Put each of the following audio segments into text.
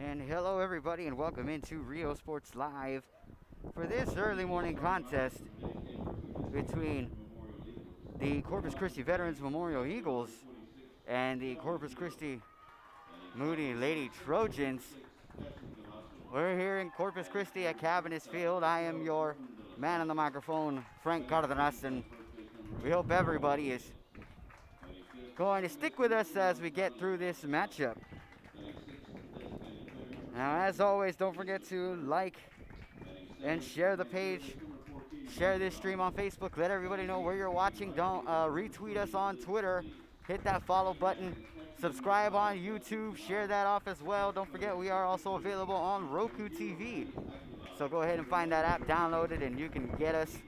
And hello, everybody, and welcome into Rio Sports Live for this early morning contest between the Corpus Christi Veterans Memorial Eagles and the Corpus Christi Moody Lady Trojans. We're here in Corpus Christi at Cabinets Field. I am your man on the microphone, Frank Cardenas, and we hope everybody is going to stick with us as we get through this matchup. Now, as always, don't forget to like and share the page. Share this stream on Facebook. Let everybody know where you're watching. Don't retweet us on Twitter. Hit that follow button. Subscribe on YouTube. Share that off as well. Don't forget we are also available on Roku TV. So go ahead and find that app, download it, and you can get us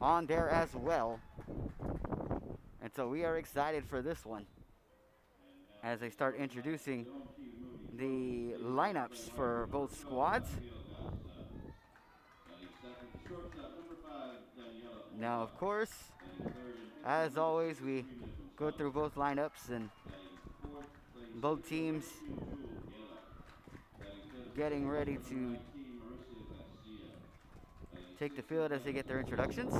on there as well. And so we are excited for this one as they start introducing the lineups for both squads. Now, of course, as always, we go through both lineups and both teams getting ready to take the field as they get their introductions.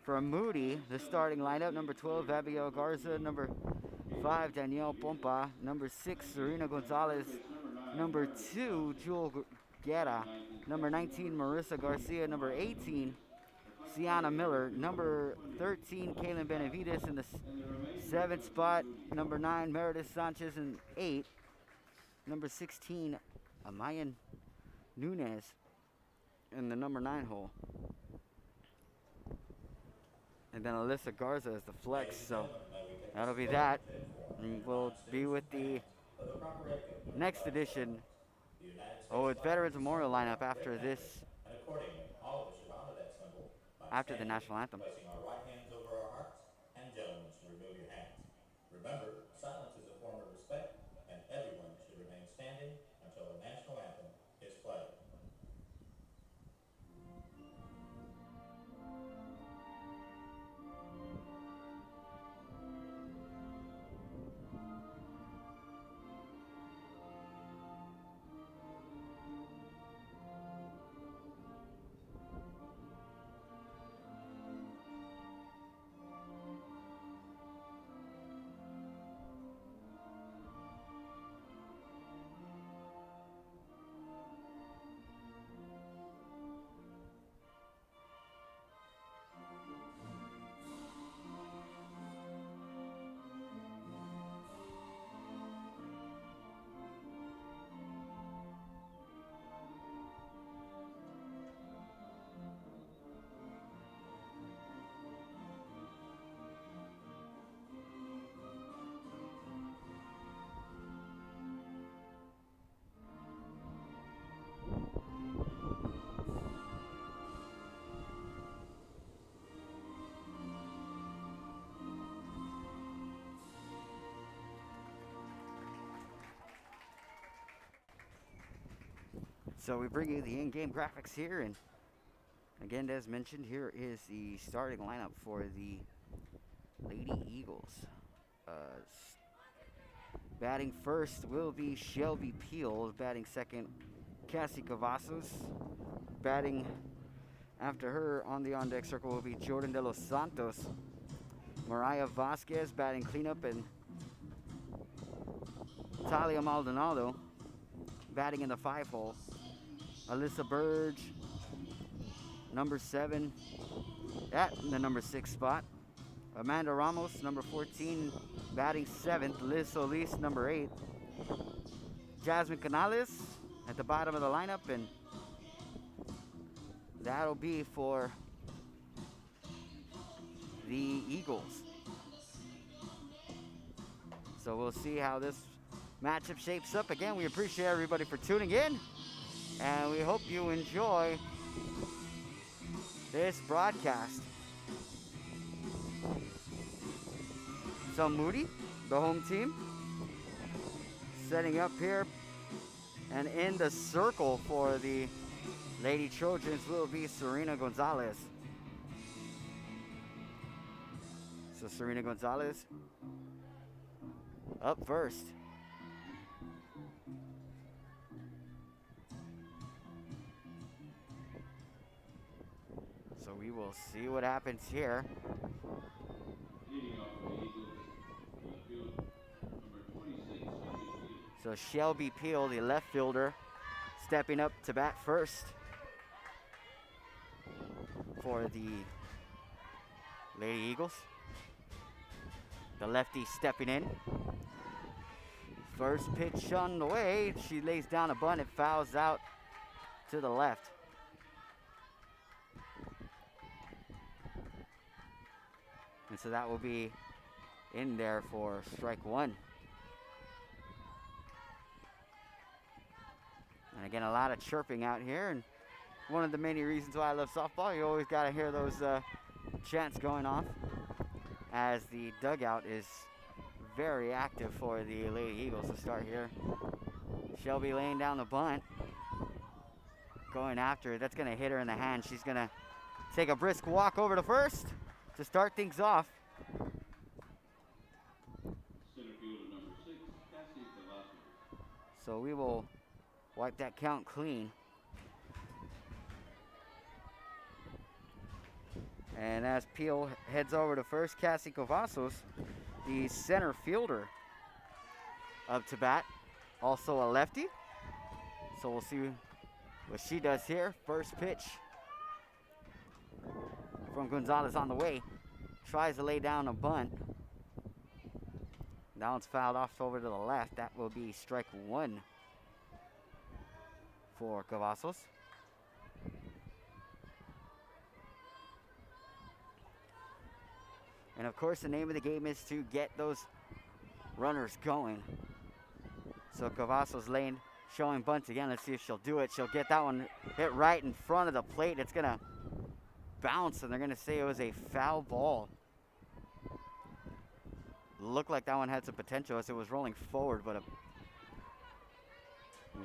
For Moody, the starting lineup: number 12, Abigail Garza; number 5, Danielle Pompa; number 6, Serena Gonzalez; number 2, Jewel Guerra; number 19, Marissa Garcia; number 18, Sienna Miller; number 13, Kaylin Benavides in the 7th spot; number 9, Meredith Sanchez; and 8, number 16, Amayan Nunez in the number 9 hole. And then Alyssa Garza is the flex, so that'll be that. And we'll be with the next edition, with Veterans Memorial lineup after this, after the national anthem. Placing our right hands over our hearts, and gentlemen should remove your hands. Remember, silence is a form of respect, and everyone should remain standing until the national anthem is played. So we bring you the in-game graphics here, and again, as mentioned, here is the starting lineup for the Lady Eagles. Batting first will be Shelby Peel. Batting second, Cassie Cavazos. Batting after her on the on-deck circle will be Jordan De Los Santos. Mariah Vasquez batting cleanup, and Talia Maldonado batting in the 5 hole. Alyssa Burge, number 7, at the number 6 spot. Amanda Ramos, number 14, batting 7th. Liz Solis, number 8. Jasmine Canales at the bottom of the lineup, and that'll be for the Eagles. So we'll see how this matchup shapes up. Again, we appreciate everybody for tuning in, and we hope you enjoy this broadcast. So Moody, the home team, setting up here, and in the circle for the Lady Trojans will be Serena Gonzalez. So Serena Gonzalez up first. we will see what happens here. So Shelby Peel, the left fielder, stepping up to bat first for the Lady Eagles. The lefty stepping in. First pitch on the way. She lays down a bunt. It fouls out to the left. And so that will be in there for strike one. And again, a lot of chirping out here. And one of the many reasons why I love softball, you always got to hear those chants going off as the dugout is very active for the Lady Eagles to start here. Shelby laying down the bunt, going after it. That's going to hit her in the hand. She's going to take a brisk walk over to first to start things off. So we will wipe that count clean. And as Peel heads over to first, Cassie Cavazos, the center fielder, up to bat. Also a lefty. So we'll see what she does here. First pitch from Gonzalez on the way. Tries to lay down a bunt. That one's fouled off over to the left. That will be strike one for Cavazos. And of course, the name of the game is to get those runners going. So Cavazos lane showing bunt again. Let's see if she'll do it. She'll get that one hit right in front of the plate. It's going to bounce, and they're going to say it was a foul ball. Looked like that one had some potential as it was rolling forward, but I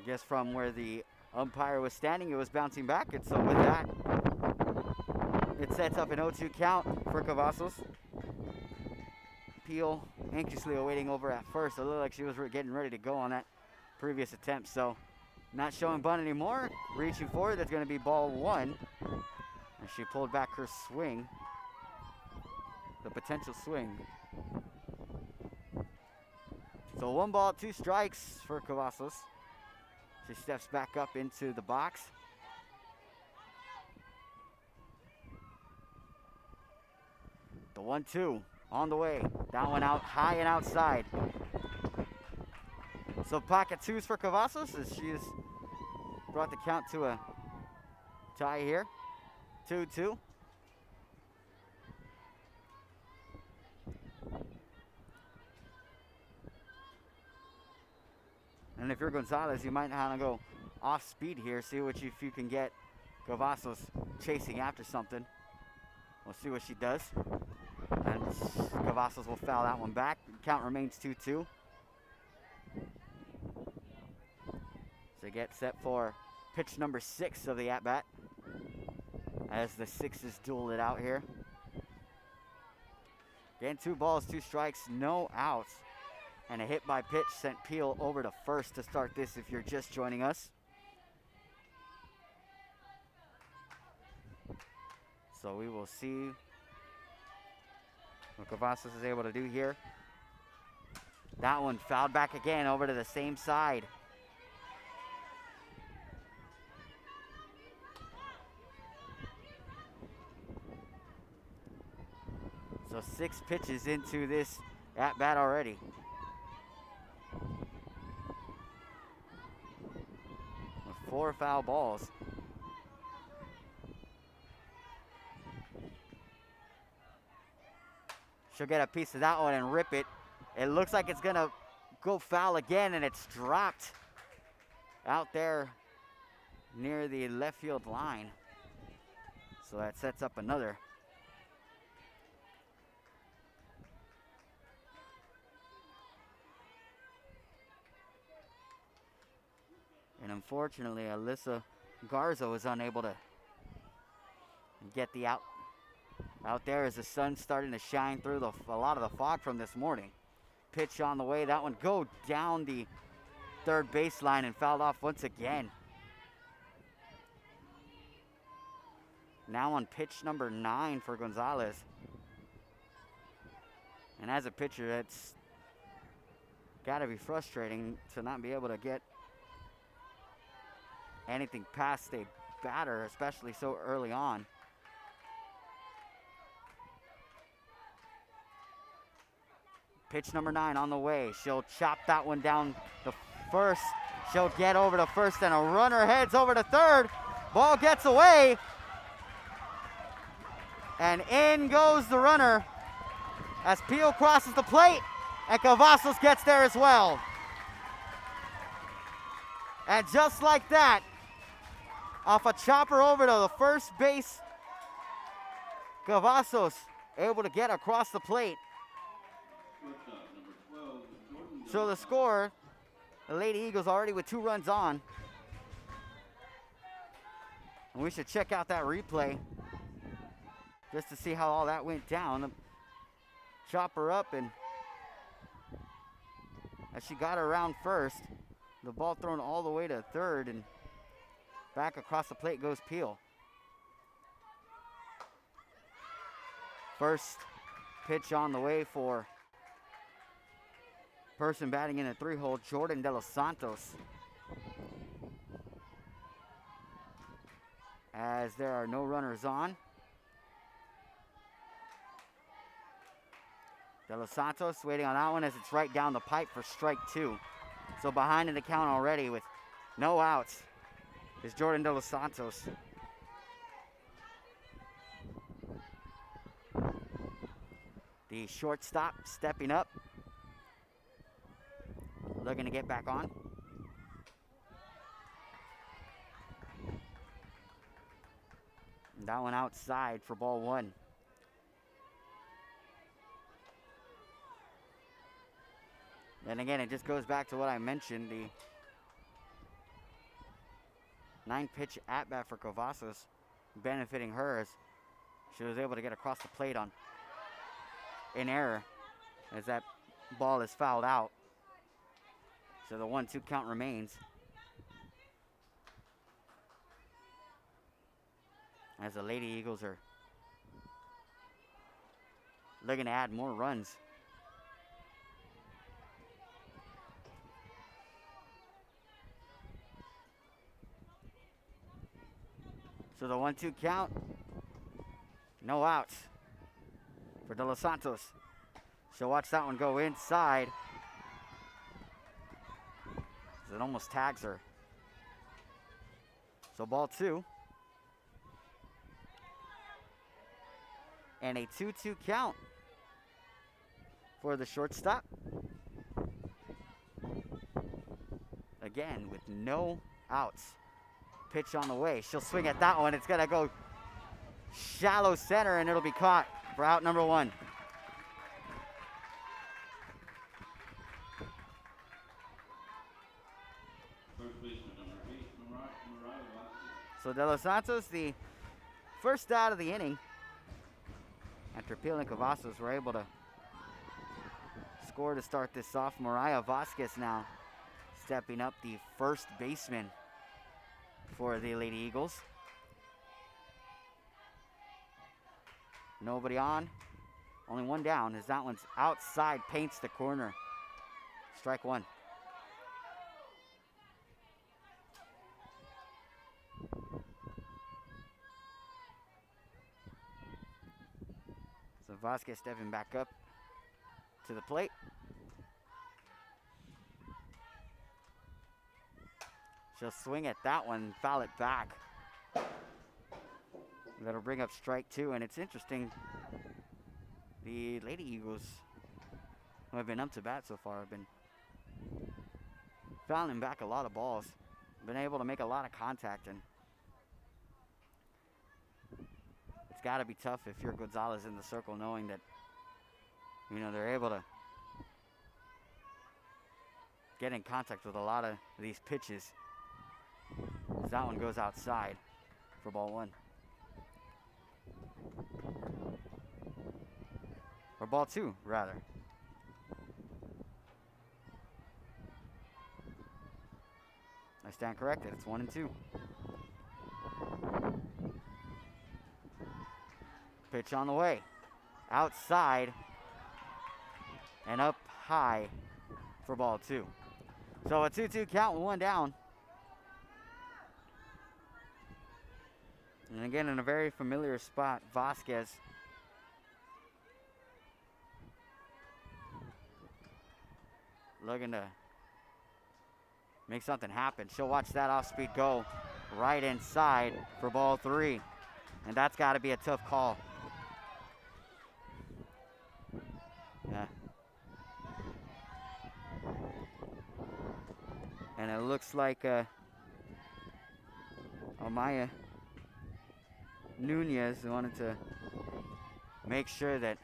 guess from where the umpire was standing, it was bouncing back. And so with that, it sets up an 0-2 count for Cavazos. Peel anxiously awaiting over at first. It looked like she was getting ready to go on that previous attempt. So not showing bunt anymore. Reaching forward, that's going to be ball one. And she pulled back her swing. The potential swing. So 1 ball, 2 strikes for Cavazos. She steps back up into the box. The 1-2 on the way. That one out high and outside. So pocket twos for Cavazos as she has brought the count to a tie here. 2-2. And if you're Gonzalez, you might want to go off speed here, see if you can get Cavazos chasing after something. We'll see what she does. And Cavazos will foul that one back. Count remains 2-2. So get set for pitch number 6 of the at-bat as the sixes duel it out here. Again, 2 balls, 2 strikes, no outs. And a hit by pitch sent Peel over to first to start this if you're just joining us. So we will see what Cavazos is able to do here. That one fouled back again over to the same side. So 6 pitches into this at-bat already. With 4 foul balls. She'll get a piece of that one and rip it. It looks like it's gonna go foul again, and it's dropped out there near the left field line. So that sets up another. And unfortunately, Alyssa Garza was unable to get the out there as the sun's starting to shine through a lot of the fog from this morning. Pitch on the way. That one go down the third baseline and fouled off once again. Now on pitch number 9 for Gonzalez. And as a pitcher, it's got to be frustrating to not be able to get anything past a batter, especially so early on. Pitch number 9 on the way. She'll chop that one down the first. She'll get over to first, and a runner heads over to third. Ball gets away. And in goes the runner as Peel crosses the plate, and Cavazos gets there as well. And just like that, off a chopper over to the first base, Cavazos able to get across the plate. So the score, the Lady Eagles already with 2 runs on. And we should check out that replay just to see how all that went down. The chopper up, and as she got around first, the ball thrown all the way to third, and back across the plate goes Peel. First pitch on the way for person batting in the 3-hole, Jordan De Los Santos. As there are no runners on. De Los Santos waiting on that one as it's right down the pipe for strike 2. So behind in the count already with no outs is Jordan De Los Santos. The shortstop stepping up, looking to get back on. And that one outside for ball 1. And again, it just goes back to what I mentioned, the 9-pitch at-bat for Cavazos benefiting her as she was able to get across the plate in error as that ball is fouled out. So the 1-2 count remains. As the Lady Eagles are looking to add more runs. So the 1-2 count, no outs for De Los Santos. She'll watch that one go inside. It almost tags her. So ball 2. And a 2-2 count for the shortstop. Again, with no outs. Pitch on the way. She'll swing at that one. It's going to go shallow center, and it'll be caught for out number 1. So De Los Santos, the first out of the inning, after Peel and Cavazos were able to score to start this off. Mariah Vasquez now stepping up, the first baseman for the Lady Eagles. Nobody on, only one down as that one's outside, paints the corner. Strike 1. So Vasquez stepping back up to the plate. She'll swing at that one, foul it back. That'll bring up strike 2, and it's interesting. The Lady Eagles, who have been up to bat so far, have been fouling back a lot of balls, been able to make a lot of contact, and it's got to be tough if you're Gonzalez in the circle, knowing that, you know, they're able to get in contact with a lot of these pitches. As that one goes outside for ball 1. Or ball 2, rather. I stand corrected. It's 1 and 2. Pitch on the way. Outside and up high for ball 2. So a 2-2 count with 1 down. And again, in a very familiar spot, Vasquez. Looking to make something happen. She'll watch that off-speed go right inside for ball 3. And that's got to be a tough call. Yeah. And it looks like Amaya Nunez wanted to make sure that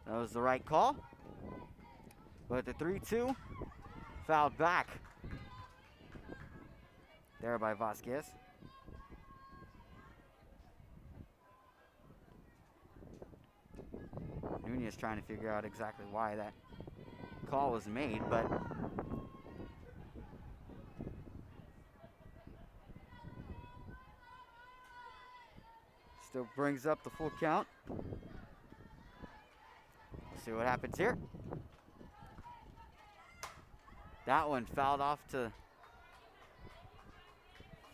that was the right call. But the 3-2 fouled back there by Vasquez. Nunez trying to figure out exactly why that call was made, but still brings up the full count. See what happens here. That one fouled off to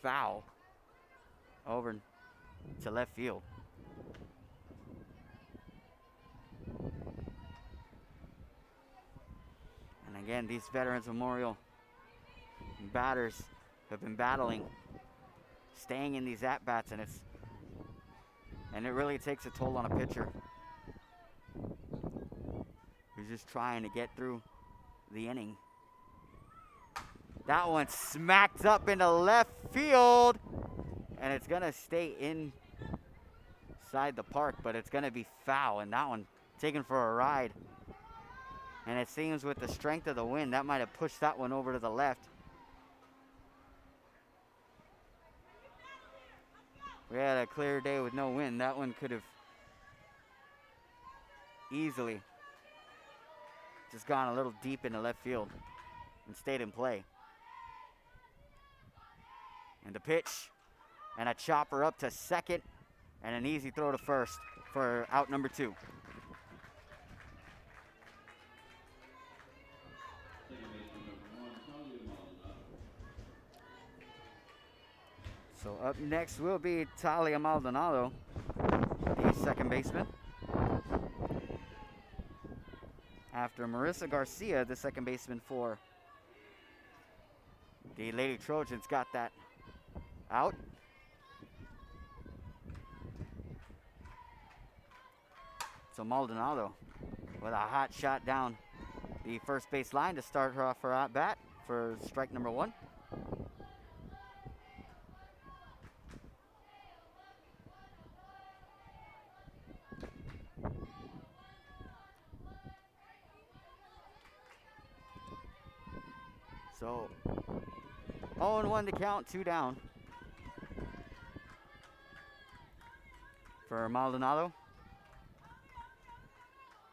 foul over to left field. And again, these Veterans Memorial batters have been battling, staying in these at-bats, and it really takes a toll on a pitcher who's just trying to get through the inning. That one smacked up into left field, and it's going to stay inside the park, but it's going to be foul, and that one taken for a ride. And it seems with the strength of the wind, that might have pushed that one over to the left. We had a clear day with no wind. That one could have easily just gone a little deep into left field and stayed in play. And the pitch, and a chopper up to second, and an easy throw to first for out number 2. So up next will be Talia Maldonado, the second baseman. After Marissa Garcia, the second baseman for the Lady Trojans, got that out. So Maldonado with a hot shot down the first base line to start her off her at bat for strike number 1. So 0-1 to count, 2 down for Maldonado.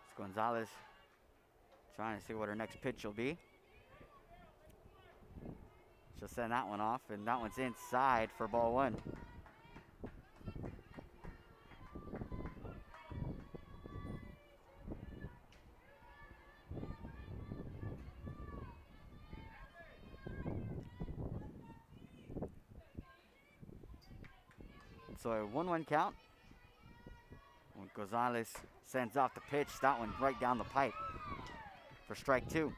It's Gonzalez trying to see what her next pitch will be. She'll send that one off, and that one's inside for ball 1. So a 1-1 count. When Gonzalez sends off the pitch, that one right down the pipe for strike 2.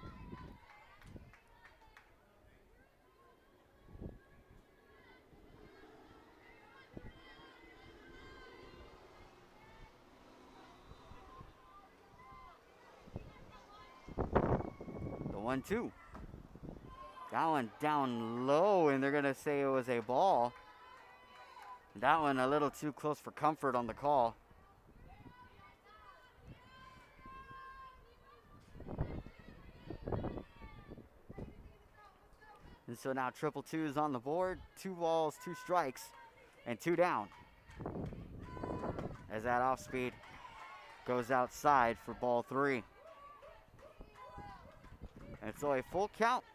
The 1-2. That one down low, and they're going to say it was a ball. That one a little too close for comfort on the call. And so now 2-2 is on the board. 2 balls, 2 strikes, and 2 down. As that off speed goes outside for ball 3. And so a full count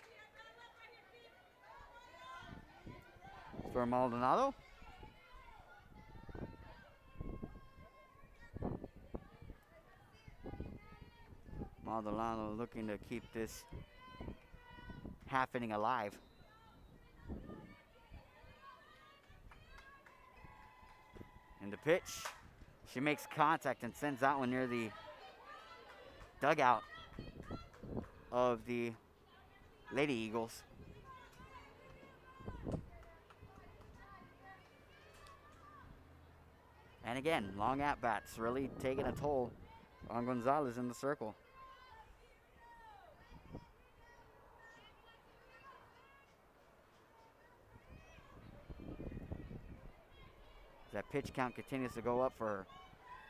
for Maldonado. Maldonado looking to keep this half inning alive. And the pitch, she makes contact and sends that one near the dugout of the Lady Eagles. And again, long at-bats really taking a toll on Gonzalez in the circle. That pitch count continues to go up for her.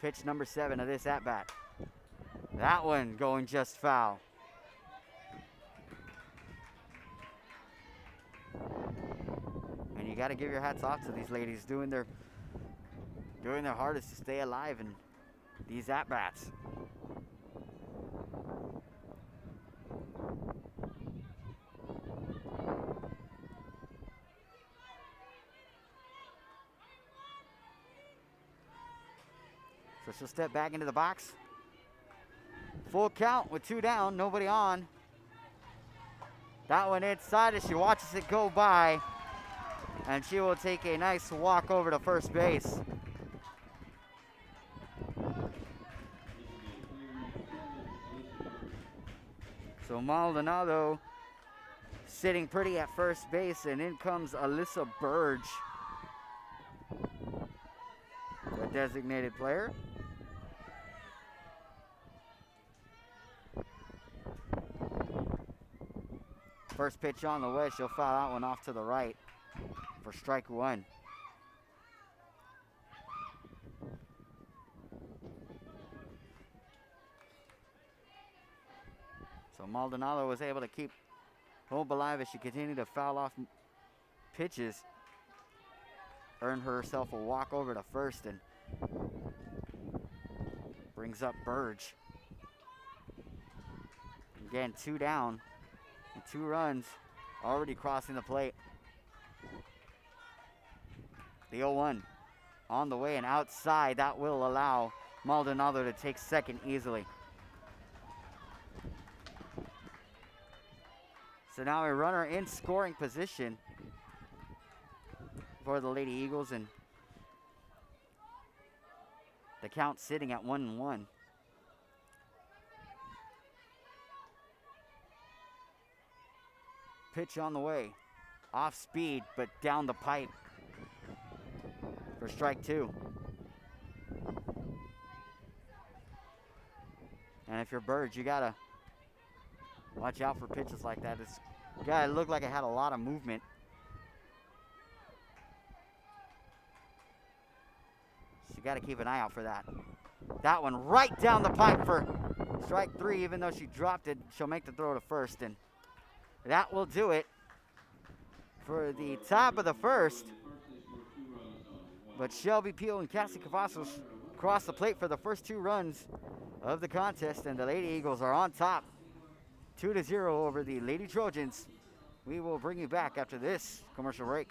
Pitch number 7 of this at-bat. That one going just foul. And you got to give your hats off to these ladies doing their hardest to stay alive in these at-bats. So she'll step back into the box. Full count with 2 down, nobody on. That one inside as she watches it go by. And she will take a nice walk over to first base. So Maldonado sitting pretty at first base, and in comes Alyssa Burge, the designated player. First pitch on the way, she'll foul that one off to the right for strike 1. So Maldonado was able to keep hope alive as she continued to foul off pitches. Earned herself a walk over to first and brings up Burge. Again, 2 down and 2 runs already crossing the plate. The 0-1 on the way and outside. That will allow Maldonado to take second easily. So now a runner in scoring position for the Lady Eagles, and the count sitting at 1-1. Pitch on the way. Off speed, but down the pipe for strike 2. And if you're Burge, you gotta watch out for pitches like that. It's gotta look like it had a lot of movement. So you gotta keep an eye out for that. That one right down the pipe for strike 3. Even though she dropped it, she'll make the throw to first, and that will do it for the top of the first. But Shelby Peel and Cassie Cavazos cross the plate for the first 2 runs of the contest, and the Lady Eagles are on top 2-0 over the Lady Trojans. We will bring you back after this commercial break.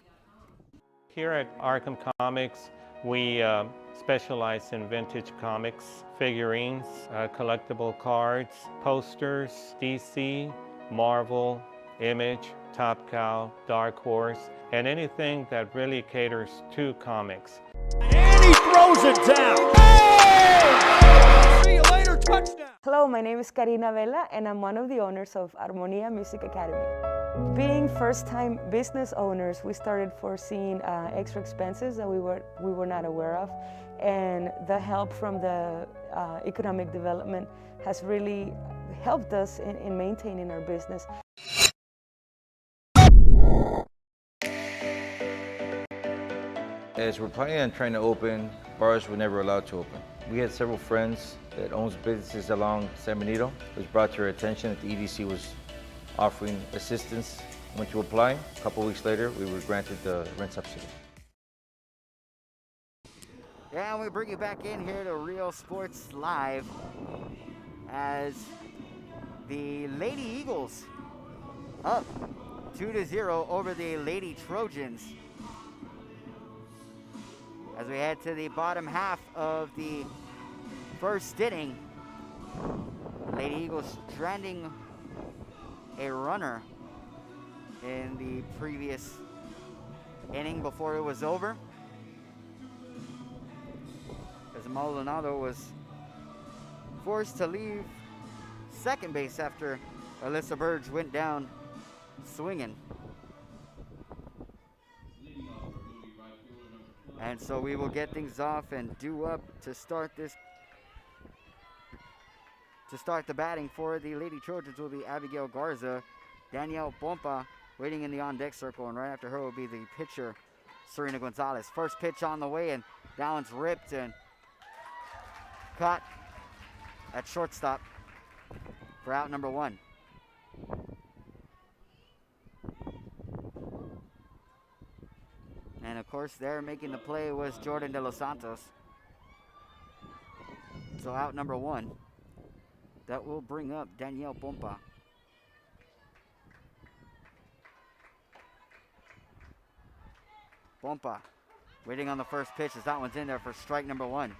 Here at Arkham Comics, we specialize in vintage comics, figurines, collectible cards, posters, DC, Marvel, Image, Top Cow, Dark Horse, and anything that really caters to comics. And he throws it down. Hey! See you later, touchdown. Hello, my name is Karina Vela, and I'm one of the owners of Armonía Music Academy. Being first-time business owners, we started foreseeing extra expenses that we were not aware of, and the help from the economic development has really helped us in maintaining our business. As we're planning on trying to open, bars were never allowed to open. We had several friends that owns businesses along San Benito. It was brought to our attention that the EDC was offering assistance. Went to apply. A couple weeks later, we were granted the rent subsidy. Yeah, and we bring you back in here to Real Sports Live as the Lady Eagles up 2-0 over the Lady Trojans. As we head to the bottom half of the first inning, Lady Eagles stranding a runner in the previous inning before it was over, as Maldonado was forced to leave second base after Alyssa Burge went down swinging. And so we will get things off and due up to start this. To start the batting for the Lady Trojans will be Abigail Garza, Danielle Pompa waiting in the on-deck circle, and right after her will be the pitcher, Serena Gonzalez. First pitch on the way, and that one's ripped and caught at shortstop for out number one. And of course, there making the play was Jordan De Los Santos. So out number one. That will bring up Danielle Pompa. Pompa waiting on the first pitch as that one's in there for strike number one.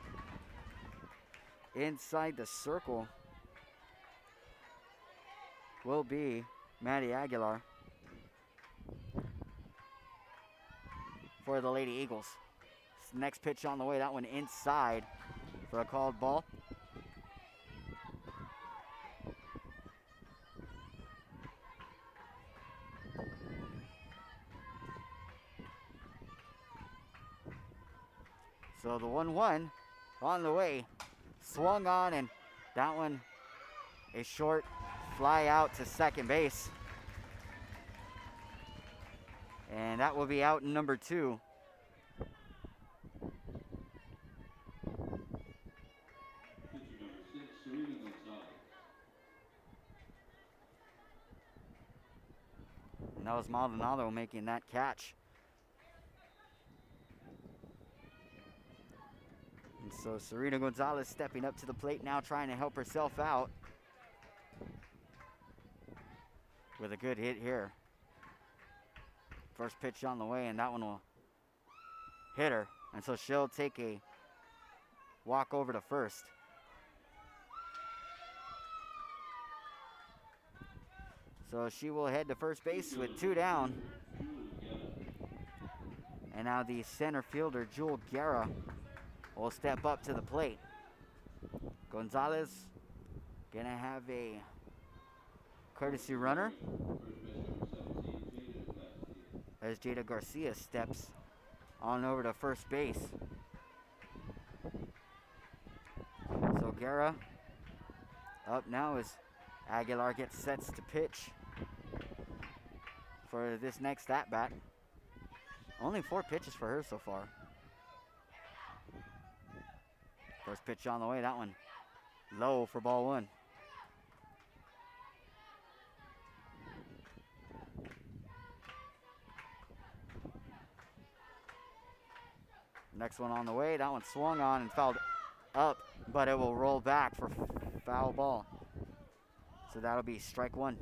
Inside the circle will be Maddie Aguilar for the Lady Eagles. Next pitch on the way, that one inside for a called ball. So the 1-1 on the way, swung on, and that one a short fly out to second base. And that will be out number two. And that was Maldonado making that catch. And so Serena Gonzalez stepping up to the plate now, trying to help herself out with a good hit here. First pitch on the way, and that one will hit her. And so she'll take a walk over to first. So she will head to first base with two down. And now the center fielder, Jewel Guerra, will step up to the plate. Gonzalez gonna have a courtesy runner as Jada Garcia steps on over to first base. So Guerra up now as Aguilar gets sets to pitch for this next at-bat. Only 4 pitches for her so far. First pitch on the way, that one low for ball one. Next one on the way, that one swung on and fouled up, but it will roll back for foul ball. So that'll be strike one.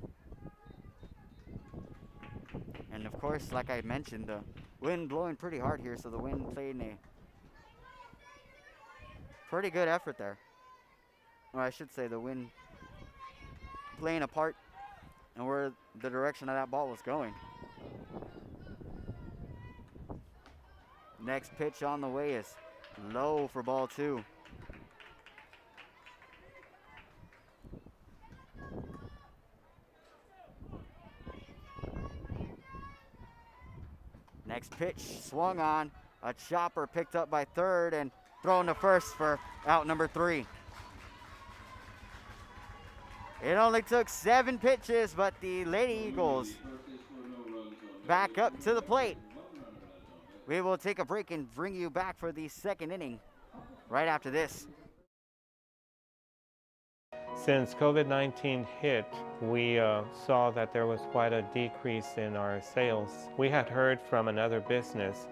And of course, like I mentioned, the wind blowing pretty hard here, so the wind played in a pretty good effort there. Or I should say the wind playing a part in where the direction of that ball was going. Next pitch on the way is low for ball two. Next pitch swung on, a chopper picked up by third and thrown to first for out number 3. It only took 7 pitches, but the Lady Eagles back up to the plate. We will take a break and bring you back for the second inning right after this. Since COVID-19 hit, we saw that there was quite a decrease in our sales. We had heard from another business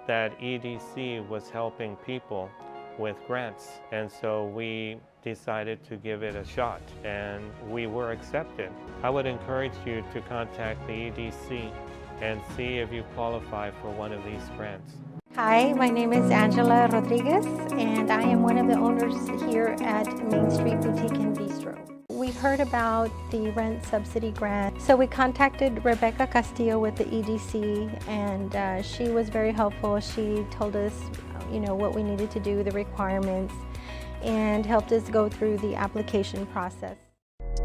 that EDC was helping people with grants, and so we decided to give it a shot, and we were accepted. I would encourage you to contact the EDC and see if you qualify for one of these grants. Hi, my name is Angela Rodriguez, and I am one of the owners here at Main Street Boutique and Bistro. We heard about the rent subsidy grant. So we contacted Rebecca Castillo with the EDC, and she was very helpful. She told us, what we needed to do, the requirements, and helped us go through the application process.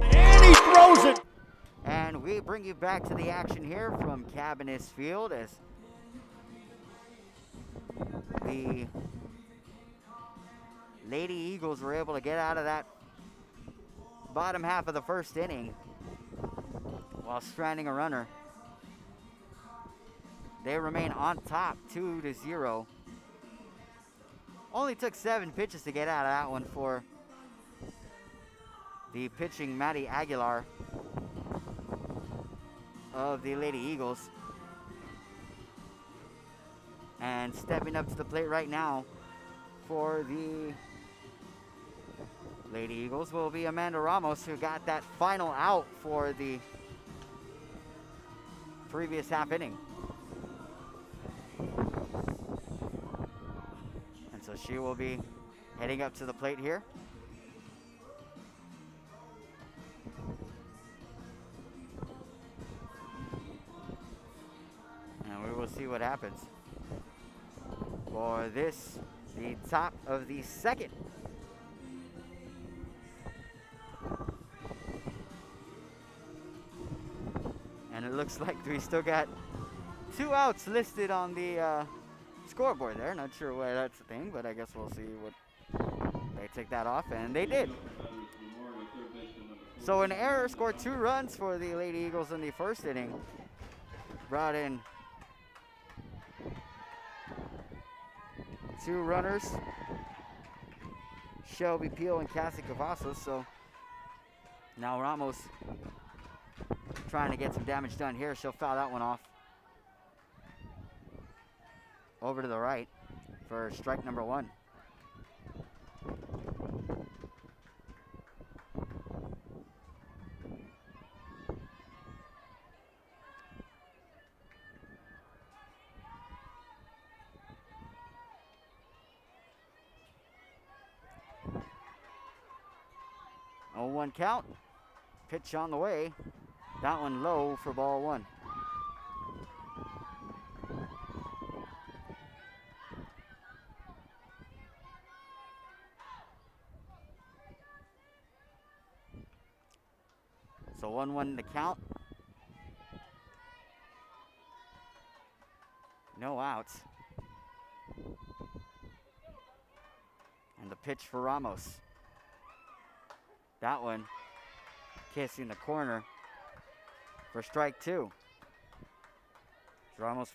And he throws it. And we bring you back to the action here from Cabinets Field as the Lady Eagles were able to get out of that bottom half of the first inning while stranding a runner. They remain on top 2-0. Only took 7 pitches to get out of that one for the pitching Matty Aguilar of the Lady Eagles. And stepping up to the plate right now for the Lady Eagles will be Amanda Ramos, who got that final out for the previous half inning. And so she will be heading up to the plate here. And we will see what happens for this, the top of the second. And it looks like we still got 2 outs listed on the scoreboard there. Not sure why that's a thing, but I guess we'll see what they take that off, and they did. So an error scored 2 runs for the Lady Eagles in the first inning. Brought in 2 runners, Shelby Peel and Cassie Cavazos. So now Ramos trying to get some damage done here. She'll foul that one off over to the right for strike number 1. Oh, 1 count. Pitch on the way. That one low for ball 1. So 1-1 to count. No outs. And the pitch for Ramos. That one kissing the corner for strike 2. Ramos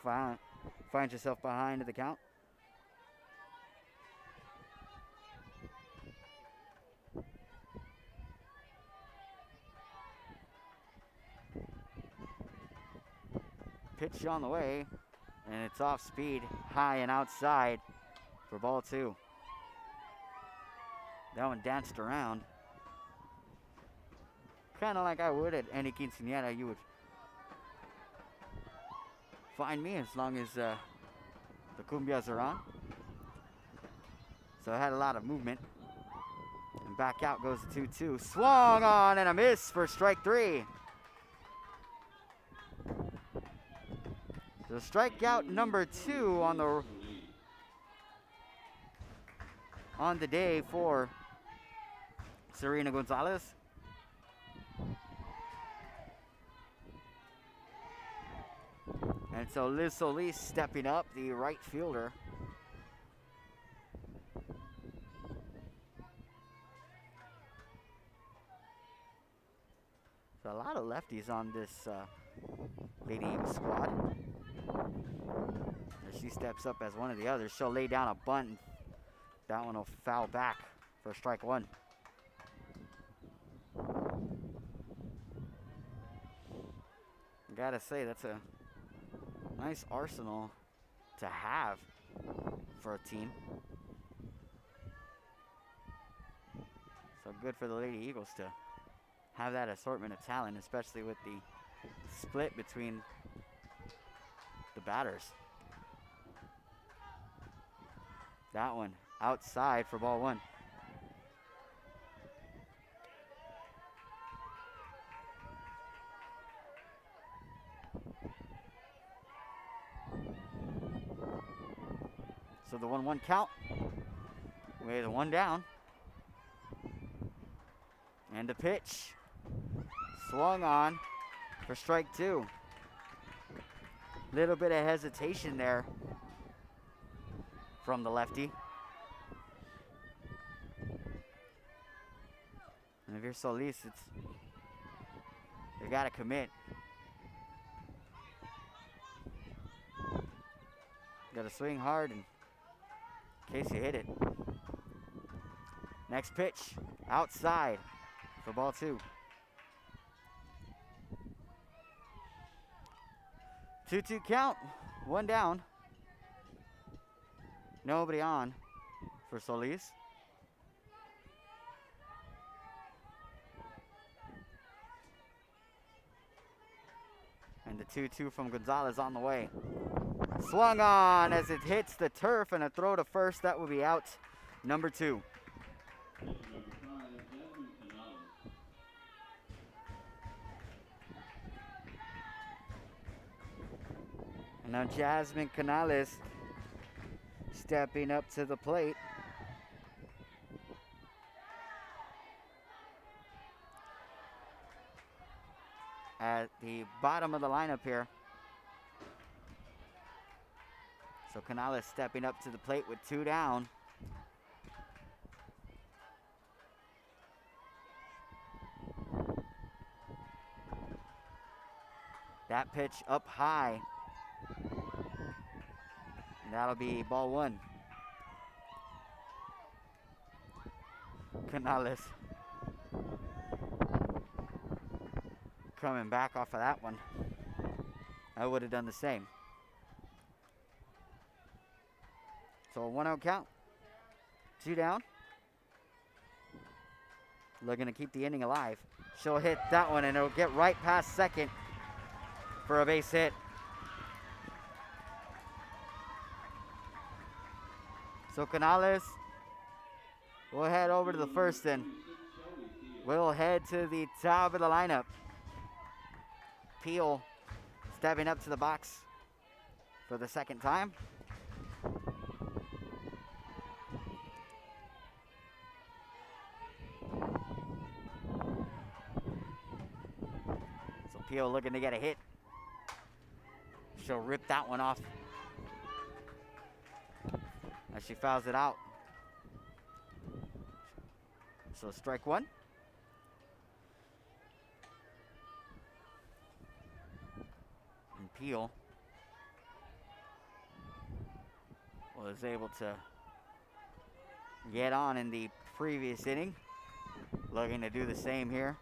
finds herself behind the count. Pitch on the way, and it's off speed, high and outside for ball 2. That one danced around. Kind of like I would at any quinceañera. You would find me as long as the cumbias are on. So I had a lot of movement. And back out goes the 2-2. Swung on and a miss for strike 3. So strikeout number 2 on the day for Serena Gonzalez. And so Liz Solis stepping up, the right fielder. So a lot of lefties on this Lady Eagles squad. As she steps up as one of the others, she'll lay down a bunt. And that one will foul back for strike 1. Gotta say, that's a nice arsenal to have for a team. So good for the Lady Eagles to have that assortment of talent, especially with the split between the batters. That one outside for ball 1. So the 1-1 count with a 1 down. And the pitch swung on for strike 2. Little bit of hesitation there from the lefty. And if you're Solis, you gotta commit. Gotta swing hard in case you hit it. Next pitch, outside for ball 2. 2-2 count, 1 down. Nobody on for Solis. And the 2-2 from Gonzalez on the way. Swung on as it hits the turf, and a throw to first. That will be out. Number 2. And now Jasmine Canales stepping up to the plate. At the bottom of the lineup here. So Canales stepping up to the plate with 2 down. That pitch up high. And that'll be ball 1. Canales coming back off of that one. I would have done the same. So a 1-0 count. 2 down. Looking to keep the inning alive. She'll hit that one, and it'll get right past second for a base hit. So Canales will head over to the first, and we'll head to the top of the lineup. Peel stepping up to the box for the second time. So Peel looking to get a hit. She'll rip that one off as she fouls it out. So strike 1. And Peel was able to get on in the previous inning. Looking to do the same here.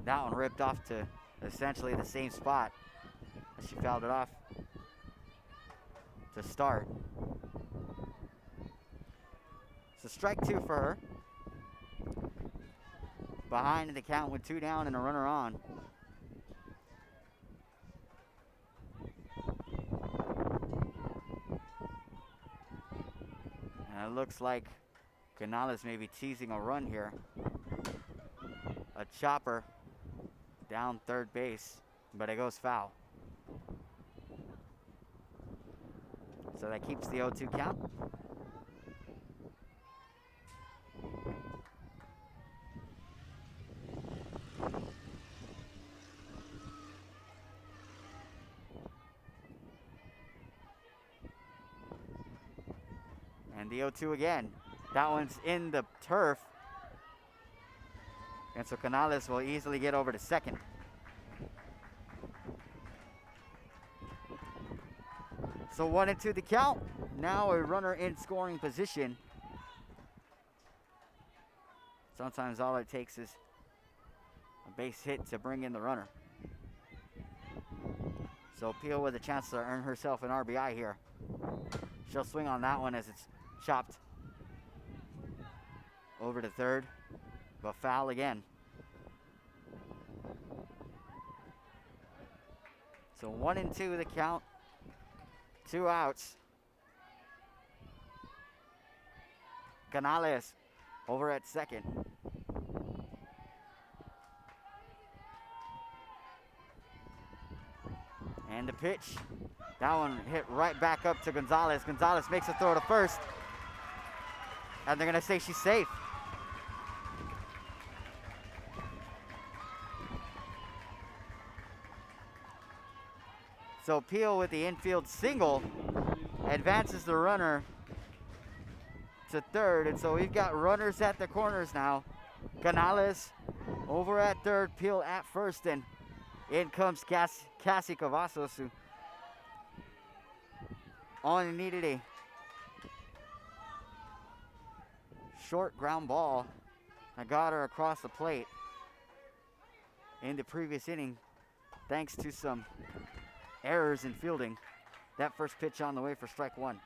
That one ripped off to essentially the same spot as she fouled it off to start. So strike 2 for her. Behind the count with 2 down and a runner on. And it looks like Canales may be teasing a run here. A chopper down third base, but it goes foul. So that keeps the 0-2 count. And the 0-2 again. That one's in the turf. And so Canales will easily get over to second. So 1-2 the count. Now a runner in scoring position. Sometimes all it takes is a base hit to bring in the runner. So Peel with a chance to earn herself an RBI here. She'll swing on that one as it's chopped over to third, but foul again. So 1-2 the count, 2 outs. Canales over at second. And the pitch That one hit right back up to Gonzalez. Gonzalez makes a throw to first. And they're going to say she's safe. So Peel with the infield single advances the runner to third. And so we've got runners at the corners now. Canales over at third, Peel at first, and in comes Cassie Cavazos, who only needed a short ground ball that got her across the plate in the previous inning, thanks to some errors in fielding. That first pitch on the way for strike one.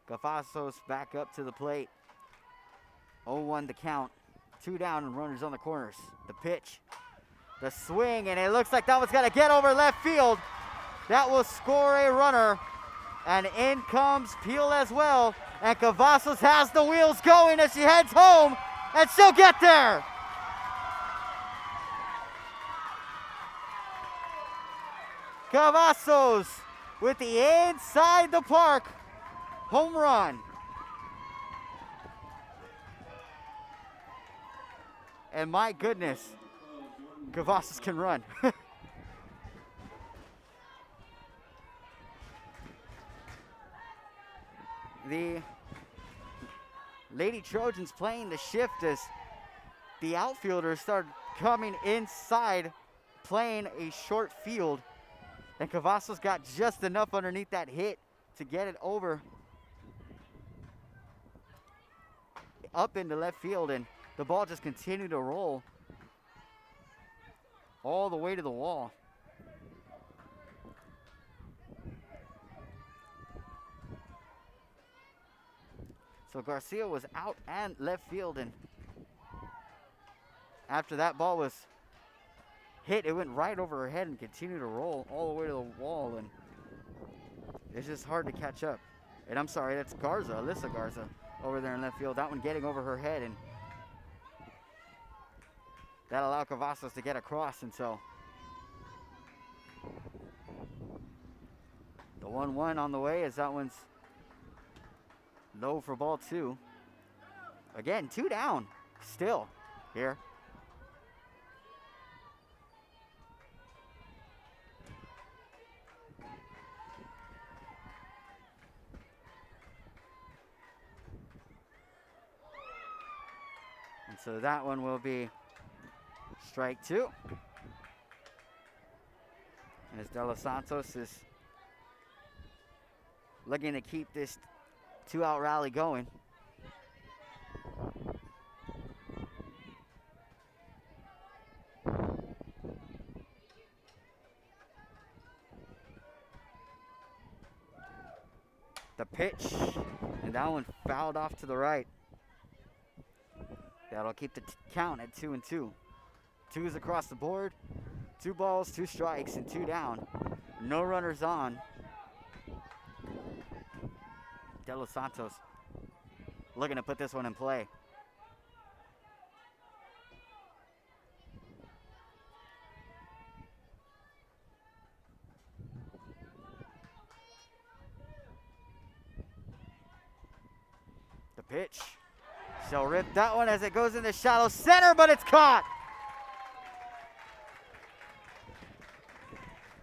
Cavazos back up to the plate. 0-1 the count. 2 down and runners on the corners. The pitch, the swing, and it looks like that one's got to get over left field. That will score a runner. And in comes Peel as well. And Cavazos has the wheels going as she heads home, and she'll get there. Cavazos with the inside the park home run. And my goodness, Cavazos can run. The Lady Trojans playing the shift as the outfielders start coming inside, playing a short field. And Cavazos got just enough underneath that hit to get it over up into left field, and the ball just continued to roll all the way to the wall. So Garcia was out and left field, and after that ball was hit, it went right over her head and continued to roll all the way to the wall, and it's just hard to catch up. And I'm sorry, that's Garza, Alyssa Garza, over there in left field. That one getting over her head, and that allowed Cavazos to get across, and so the 1-1 on the way as that one's low for ball 2. Again, 2 down still here. And so that one will be strike 2. And as De Los Santos is looking to keep this 2-out rally going. The pitch, and that one fouled off to the right. That'll keep the count at 2-2. 2s across the board. 2 balls, 2 strikes, and 2 down. No runners on. De Los Santos looking to put this one in play. The pitch. She'll rip that one as it goes in the shallow center, but it's caught.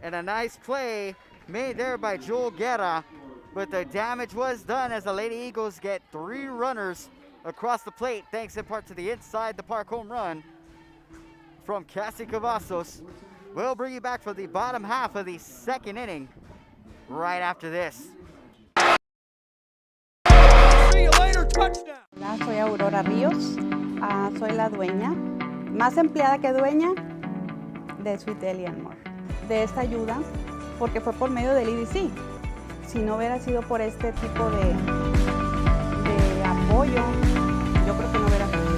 And a nice play made there by Joel Guerra. But the damage was done as the Lady Eagles get 3 runners across the plate, thanks in part to the inside the park home run from Cassie Cavazos. We'll bring you back for the bottom half of the 2nd inning right after this. See you later, touchdown. Hola, soy Aurora Ríos. Soy la dueña, más empleada que dueña, de Sweet Deli and More. De esta ayuda, porque fue por medio del EDC. Si no hubiera sido por este tipo de apoyo, yo creo que no hubiera sido.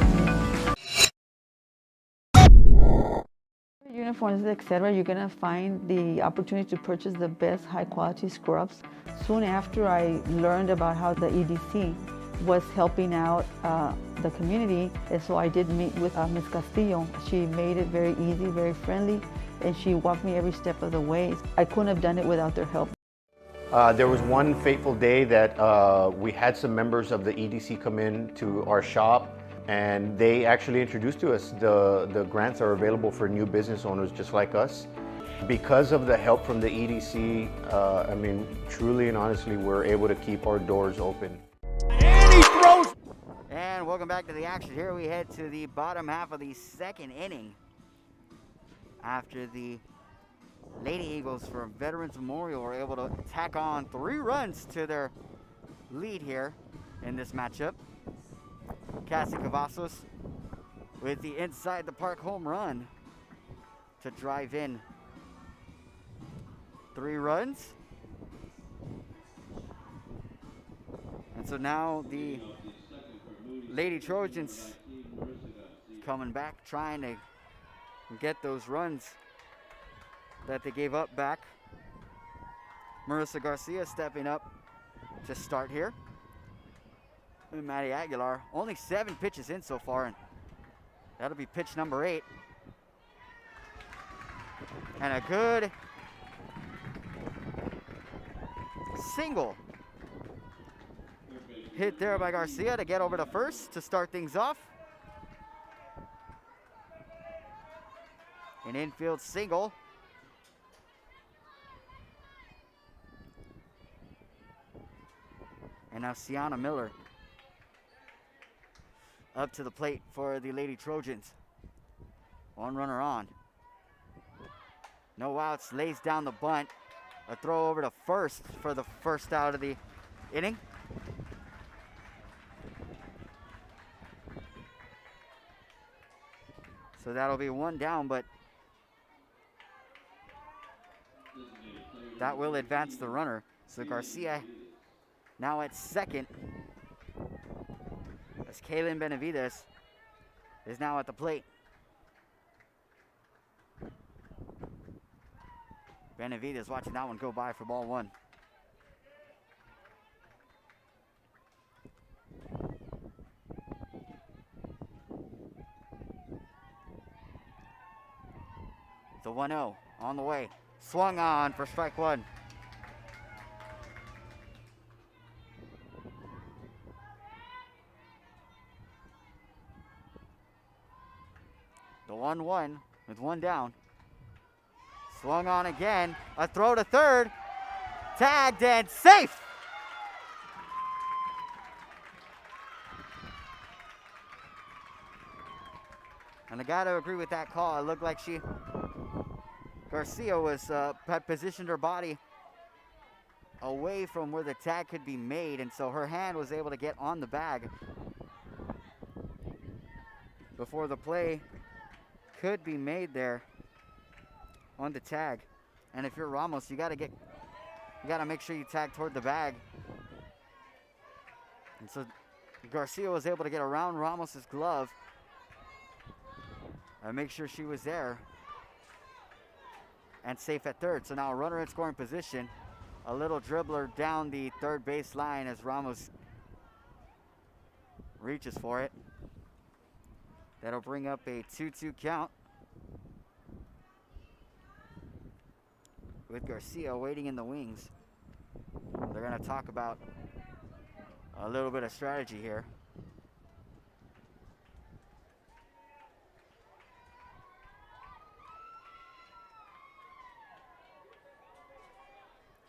Uniforms, etc., you're going to find the opportunity to purchase the best high quality scrubs. Soon after I learned about how the EDC was helping out the community, and so I did meet with Ms. Castillo. She made it very easy, very friendly, and she walked me every step of the way. I couldn't have done it without their help. There was one fateful day that we had some members of the EDC come in to our shop, and they actually introduced to us the grants are available for new business owners just like us. Because of the help from the EDC, I mean, truly and honestly, we're able to keep our doors open. And he throws. And welcome back to the action. Here we head to the bottom half of the second inning after the Lady Eagles from Veterans Memorial were able to tack on 3 runs to their lead here in this matchup. Cassie Cavazos with the inside the park home run to drive in 3 runs. And so now the Lady Trojans coming back, trying to get those runs that they gave up back. Marissa Garcia stepping up to start here. And Maddie Aguilar, only 7 pitches in so far, and that'll be pitch number 8. And a good single hit there by Garcia to get over to first to start things off. An infield single. And now Sienna Miller up to the plate for the Lady Trojans. 1 runner on. No outs, lays down the bunt. A throw over to first for the first out of the inning. So that'll be 1 down, but that will advance the runner. So Garcia now at second, as Kaylin Benavides is now at the plate. Benavides watching that one go by for ball 1. The 1-0 on the way. Swung on for strike 1. The 1-1 with 1 down. Swung on again. A throw to third. Tagged and safe. And I got to agree with that call. It looked like Garcia had positioned her body away from where the tag could be made, and so her hand was able to get on the bag before the play could be made there on the tag. And if you're Ramos, you gotta make sure you tag toward the bag. And so Garcia was able to get around Ramos's glove and make sure she was there and safe at third. So now a runner in scoring position. A little dribbler down the third base line as Ramos reaches for it. That'll bring up a 2-2 count, with Garcia waiting in the wings. They're going to talk about a little bit of strategy here.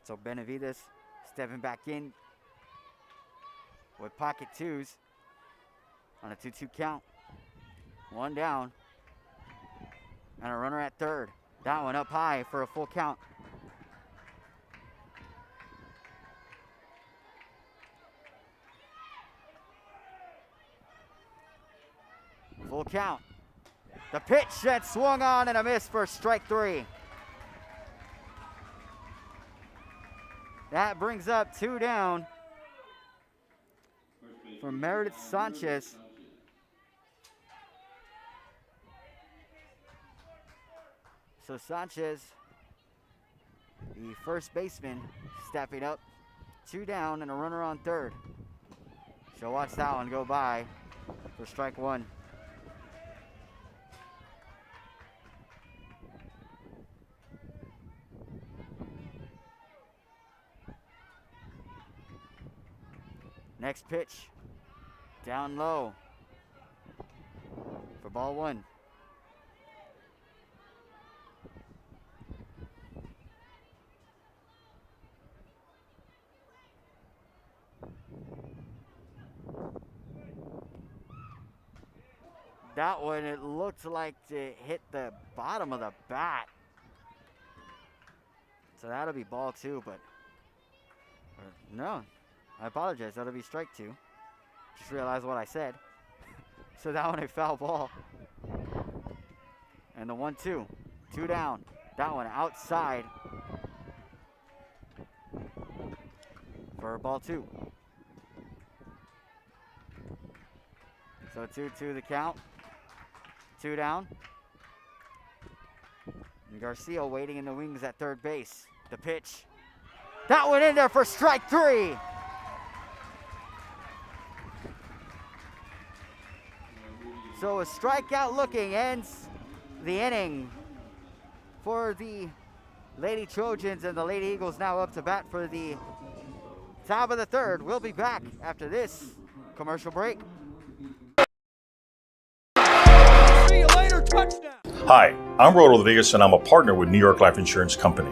So Benavides stepping back in with pocket 2s on a 2-2 count. 1 down. And a runner at third. That one up high for a full count. Full count. The pitch that swung on and a miss for strike 3. That brings up 2 down for Meredith Sanchez. So Sanchez, the first baseman, stepping up. 2 down and a runner on third. She'll watch that one go by for strike one. Next pitch, down low for ball one. That one, it looked like it hit the bottom of the bat. So that'll be ball two, but no, I apologize. That'll be strike two. Just realized what I said. So that one a foul ball. And the 1-2, 2 down. That one outside for ball two. So 2-2 the count. 2 down. And Garcia waiting in the wings at third base. The pitch. That one in there for strike three. So a strikeout looking ends the inning for the Lady Trojans, and the Lady Eagles now up to bat for the top of the third. We'll be back after this commercial break. See you later, touchdown. Hi, I'm Rod Rodriguez, and I'm a partner with New York Life Insurance Company.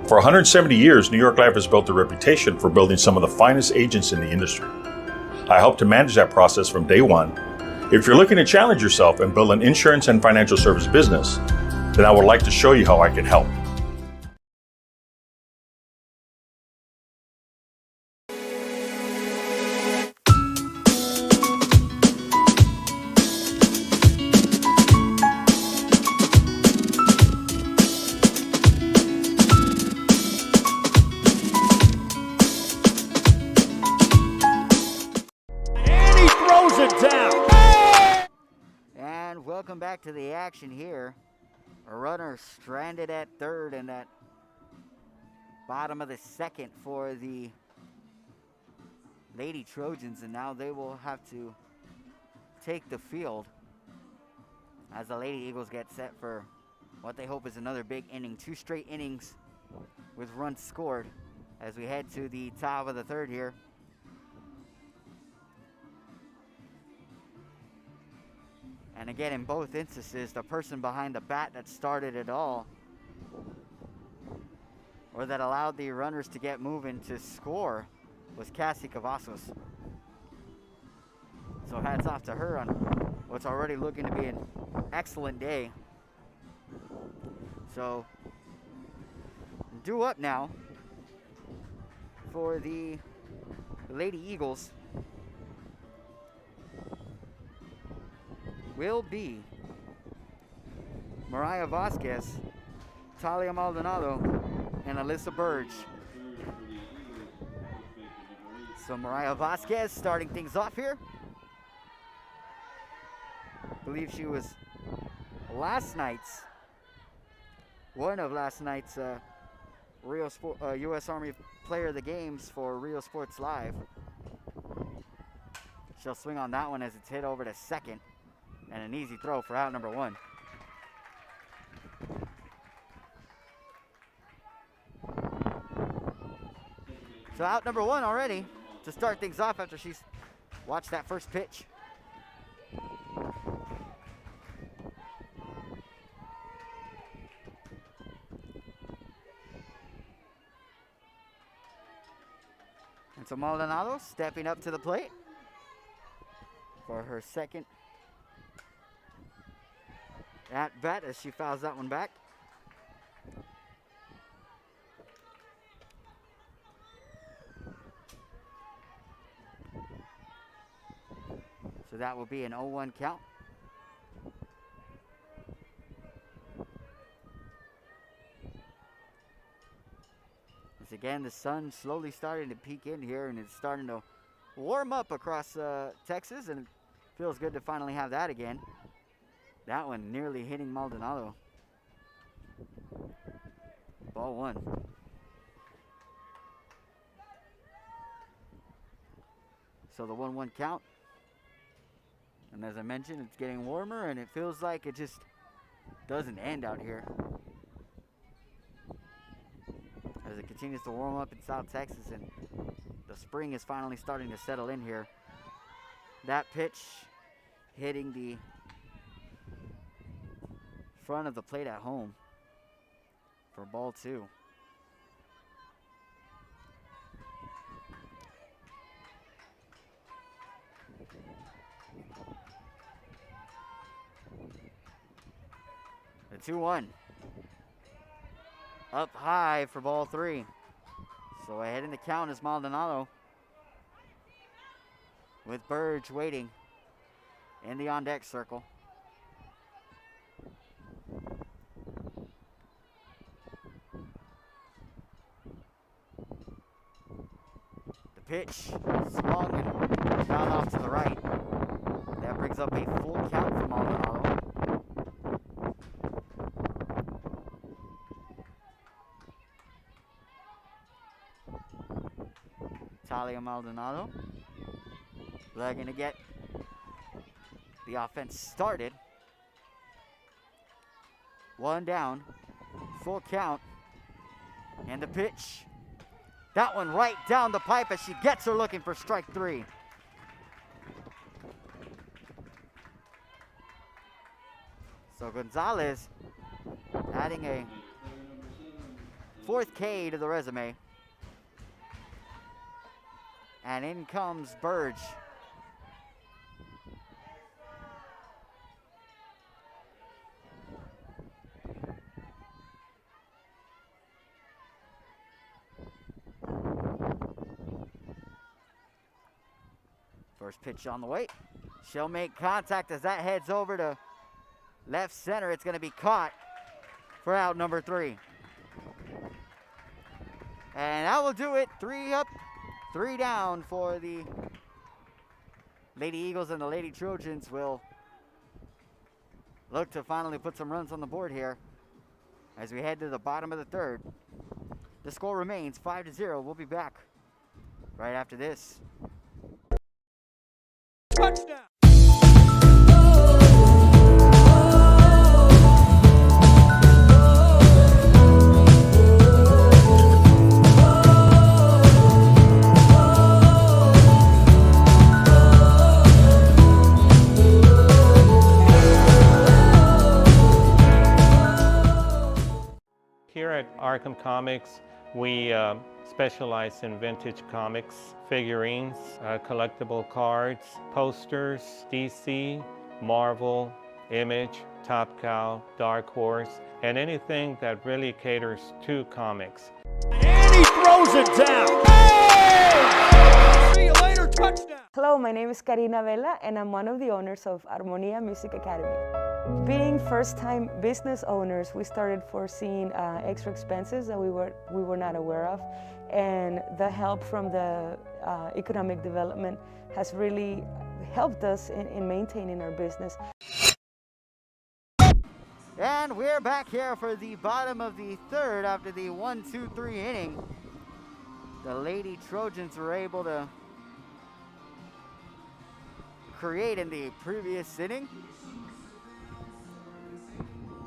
For 170 years, New York Life has built a reputation for building some of the finest agents in the industry. I help to manage that process from day one. If you're looking to challenge yourself and build an insurance and financial service business, then I would like to show you how I can help. And he throws it down. And welcome back to the action here. A runner stranded at third and at bottom of the second for the Lady Trojans, and now they will have to take the field as the Lady Eagles get set for what they hope is another big inning. 2 straight innings with runs scored as we head to the top of the third here. And again, in both instances, the person behind the bat that started it all, or that allowed the runners to get moving to score, was Cassie Cavazos. So hats off to her on what's already looking to be an excellent day. So, due up now for the Lady Eagles will be Mariah Vasquez, Talia Maldonado, and Alyssa Burge. So Mariah Vasquez starting things off here. I believe she was one of last night's U.S. Army Player of the Games for Rio Sports Live. She'll swing on that one as it's hit over to second. And an easy throw for out number one. So out number one already to start things off after she's watched that first pitch. And so Maldonado stepping up to the plate for her second at bat as she fouls that one back. So that will be an 0-1 count. As again, the sun slowly starting to peek in here, and it's starting to warm up across Texas, and it feels good to finally have that again. That one nearly hitting Maldonado. Ball one. So the 1-1 count. And as I mentioned, it's getting warmer and it feels like it just doesn't end out here. As it continues to warm up in South Texas and the spring is finally starting to settle in here. That pitch hitting the front of the plate at home for ball 2. The 2-1. Up high for ball 3. So ahead in the count is Maldonado, with Burge waiting in the on-deck circle. The pitch swung and fouled off to the right. That brings up a full count for Maldonado. Talia Maldonado looking to get the offense started. 1 down, full count, and the pitch. That one right down the pipe as she gets her looking for strike 3. So Gonzalez adding a 4th K to the resume. And in comes Burge. First pitch on the way. She'll make contact as that heads over to left center. It's going to be caught for out number 3. And that will do it. 3 up, 3 down for the Lady Eagles, and the Lady Trojans will look to finally put some runs on the board here as we head to the bottom of the 3rd. The score remains 5-0. We'll be back right after this. Touchdown! Here at Arkham Comics, we specialize in vintage comics, figurines, collectible cards, posters, DC, Marvel, Image, Top Cow, Dark Horse, and anything that really caters to comics. And he throws it down. Hey! See you later, touchdown! Hello, my name is Karina Vela, and I'm one of the owners of Armonía Music Academy. Being first-time business owners, we started foreseeing extra expenses that we were not aware of, and the help from the economic development has really helped us in maintaining our business. And we're back here for the bottom of the 3rd after the 1-2-3 inning. The Lady Trojans were able to create in the previous inning.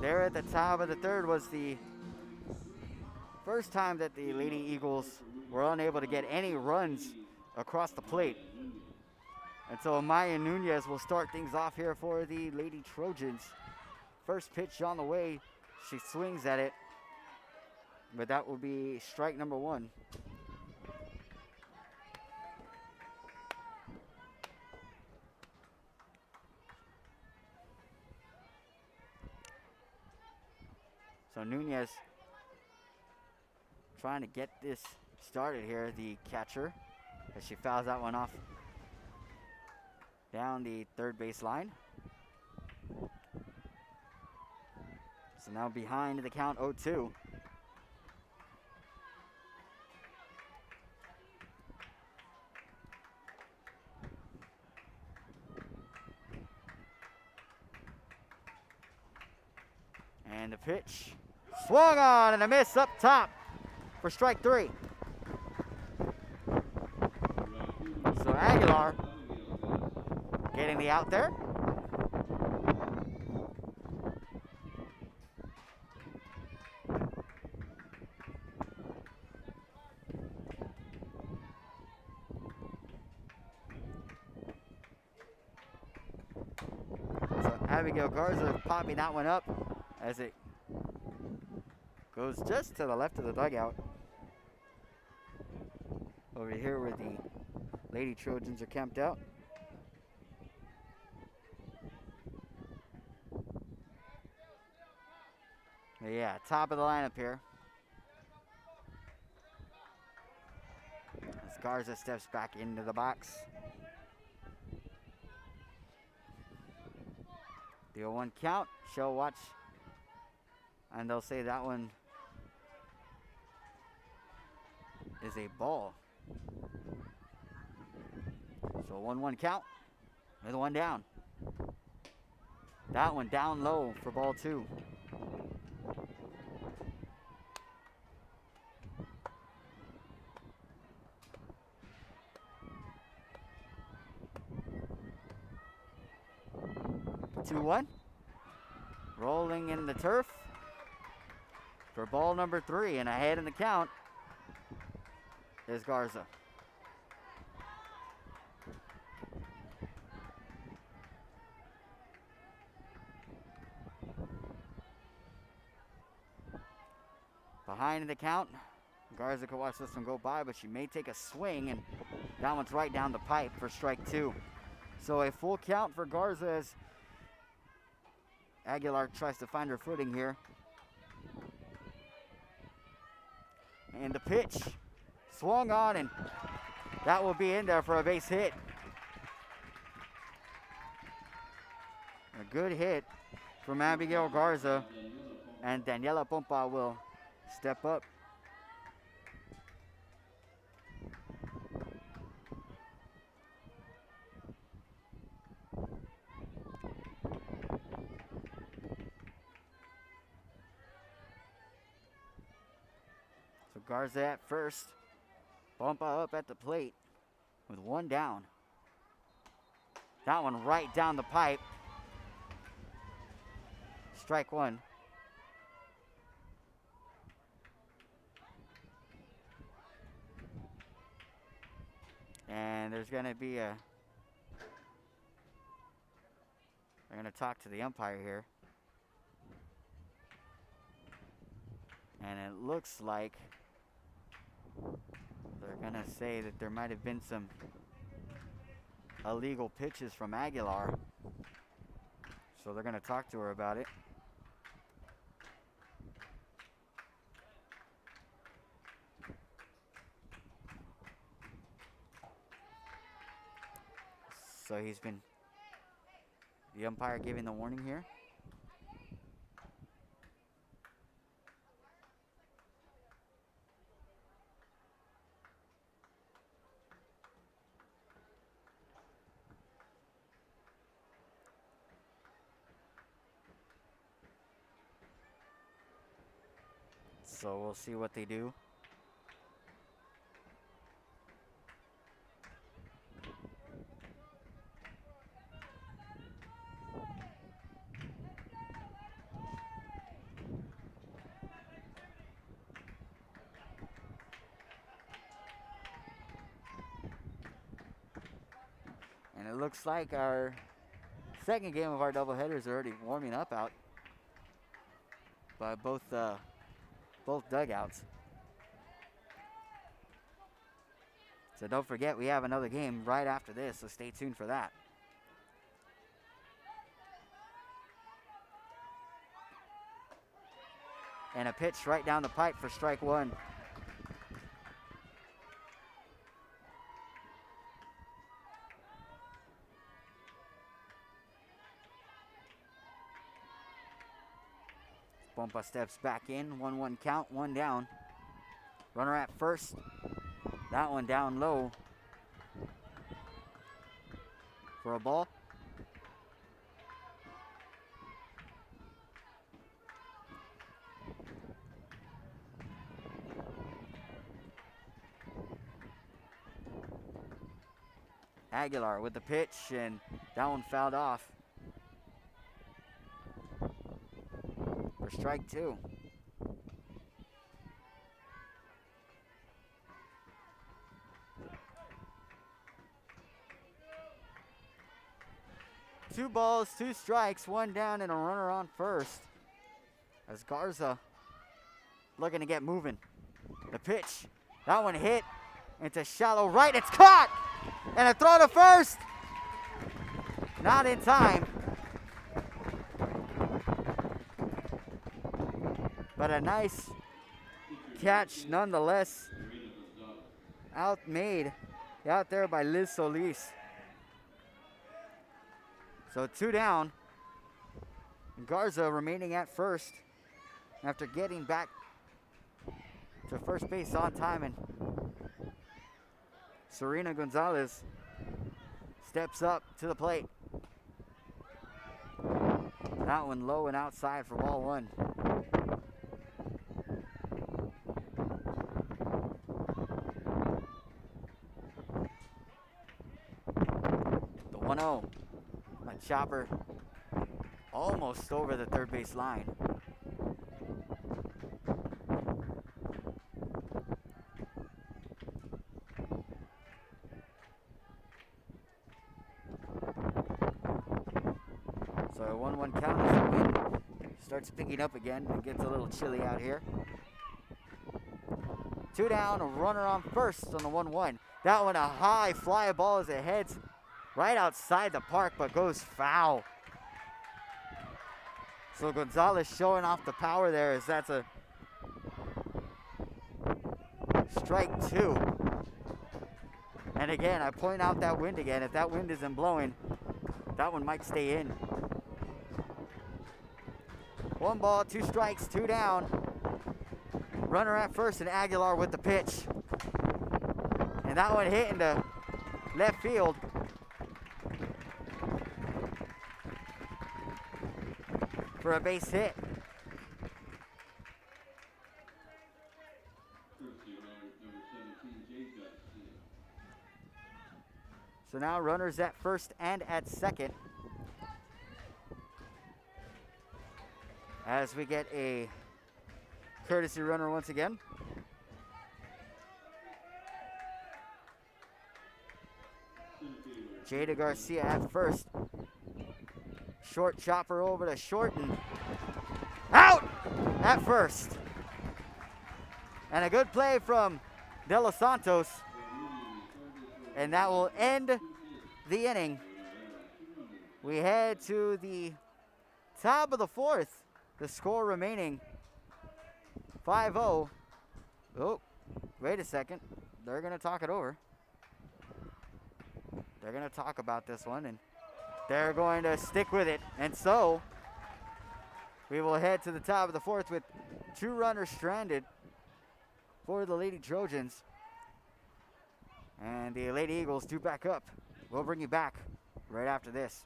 There at the top of the 3rd was the first time that the Lady Eagles were unable to get any runs across the plate. And so Maya Nunez will start things off here for the Lady Trojans. First pitch on the way, she swings at it, but that will be strike number 1. So Nunez trying to get this started here, the catcher, as she fouls that one off down the 3rd base line. So now behind the count 0-2. And the pitch swung on and a miss up top for strike 3. So Aguilar getting the out there. So Abigail Garza popping that one up as it goes just to the left of the dugout. Over here where the Lady Trojans are camped out. But yeah, top of the lineup here. As Garza steps back into the box. The 0-1 count, she'll watch, and they'll say that one is a ball. So 1-1 count with one down. That one down low for ball 2. Rolling in the turf for ball number 3, and ahead in the count is Garza. Behind in the count, Garza could watch this one go by, but she may take a swing, and that one's right down the pipe for strike 2. So a full count for Garza as Aguilar tries to find her footing here. And the pitch swung on, and that will be in there for a base hit. A good hit from Abigail Garza, and Daniela Pompa will step up. So Garza at first, Pompa up at the plate with one down. That one right down the pipe. Strike 1. And there's going to be they're going to talk to the umpire here. And it looks like they're going to say that there might have been some illegal pitches from Aguilar. So they're going to talk to her about it. So he's been, the umpire giving the warning here. So we'll see what they do. And it looks like our second game of our doubleheader is already warming up out by both dugouts. So don't forget, we have another game right after this, so stay tuned for that. And a pitch right down the pipe for strike 1. Pompa steps back in, 1-1 count, one down. Runner at first, that one down low for a ball. Aguilar with the pitch, and that one fouled off for strike 2. Two balls, 2 strikes, 1 down, and a runner on first. As Garza looking to get moving. The pitch, that one hit into shallow right. It's caught, and a throw to first. Not in time. But a nice catch nonetheless. Outmade out there by Liz Solis. So 2 down. Garza remaining at first after getting back to first base on time, and Serena Gonzalez steps up to the plate. That one low and outside for ball 1. The 1-0. My chopper almost over the third base line. So a 1-1 count as the wind starts picking up again. It gets a little chilly out here. 2 down, a runner on first on the 1-1. That one a high fly ball as it heads right outside the park, but goes foul. So Gonzalez showing off the power there, as that's a strike 2. And again, I point out that wind again. If that wind isn't blowing, that one might stay in. 1 ball, 2 strikes, 2 down. Runner at first, and Aguilar with the pitch. And that one hit into left field. For a base hit. So now runners at first and at second, as we get a courtesy runner once again. Jada Garcia at first. Short chopper over to short and out at first. And a good play from De Los Santos. And that will end the inning. We head to the top of the 4th. The score remaining 5-0. Oh, wait a second. They're going to talk it over. They're going to talk about this one, and they're going to stick with it. And so we will head to the top of the 4th with 2 runners stranded for the Lady Trojans. And the Lady Eagles do back up. We'll bring you back right after this.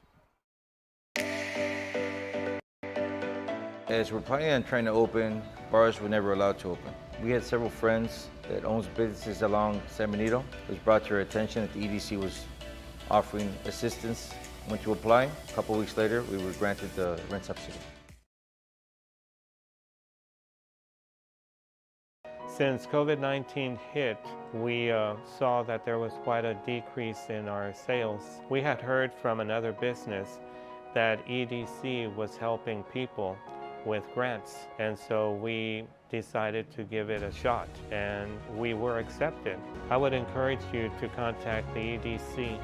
As we're planning on trying to open, bars were never allowed to open. We had several friends that owns businesses along San Benito. It was brought to our attention that the EDC was offering assistance. Went to apply. A couple weeks later, we were granted the rent subsidy. Since COVID-19 hit, we saw that there was quite a decrease in our sales. We had heard from another business that EDC was helping people with grants, and so we decided to give it a shot, and we were accepted. I would encourage you to contact the EDC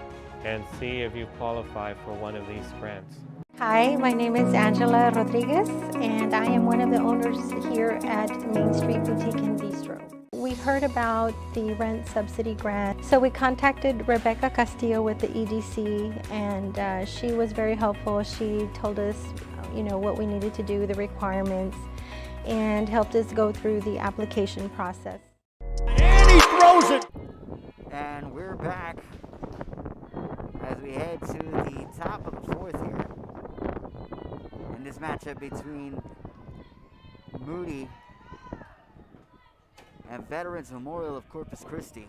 and see if you qualify for one of these grants. Hi, my name is Angela Rodriguez, and I am one of the owners here at Main Street Boutique and Bistro. We heard about the rent subsidy grant, so we contacted Rebecca Castillo with the EDC, and she was very helpful. She told us, what we needed to do, the requirements, and helped us go through the application process. And he throws it! And we're back as we head to the top of the 4th here. In this matchup between Moody and Veterans Memorial of Corpus Christi.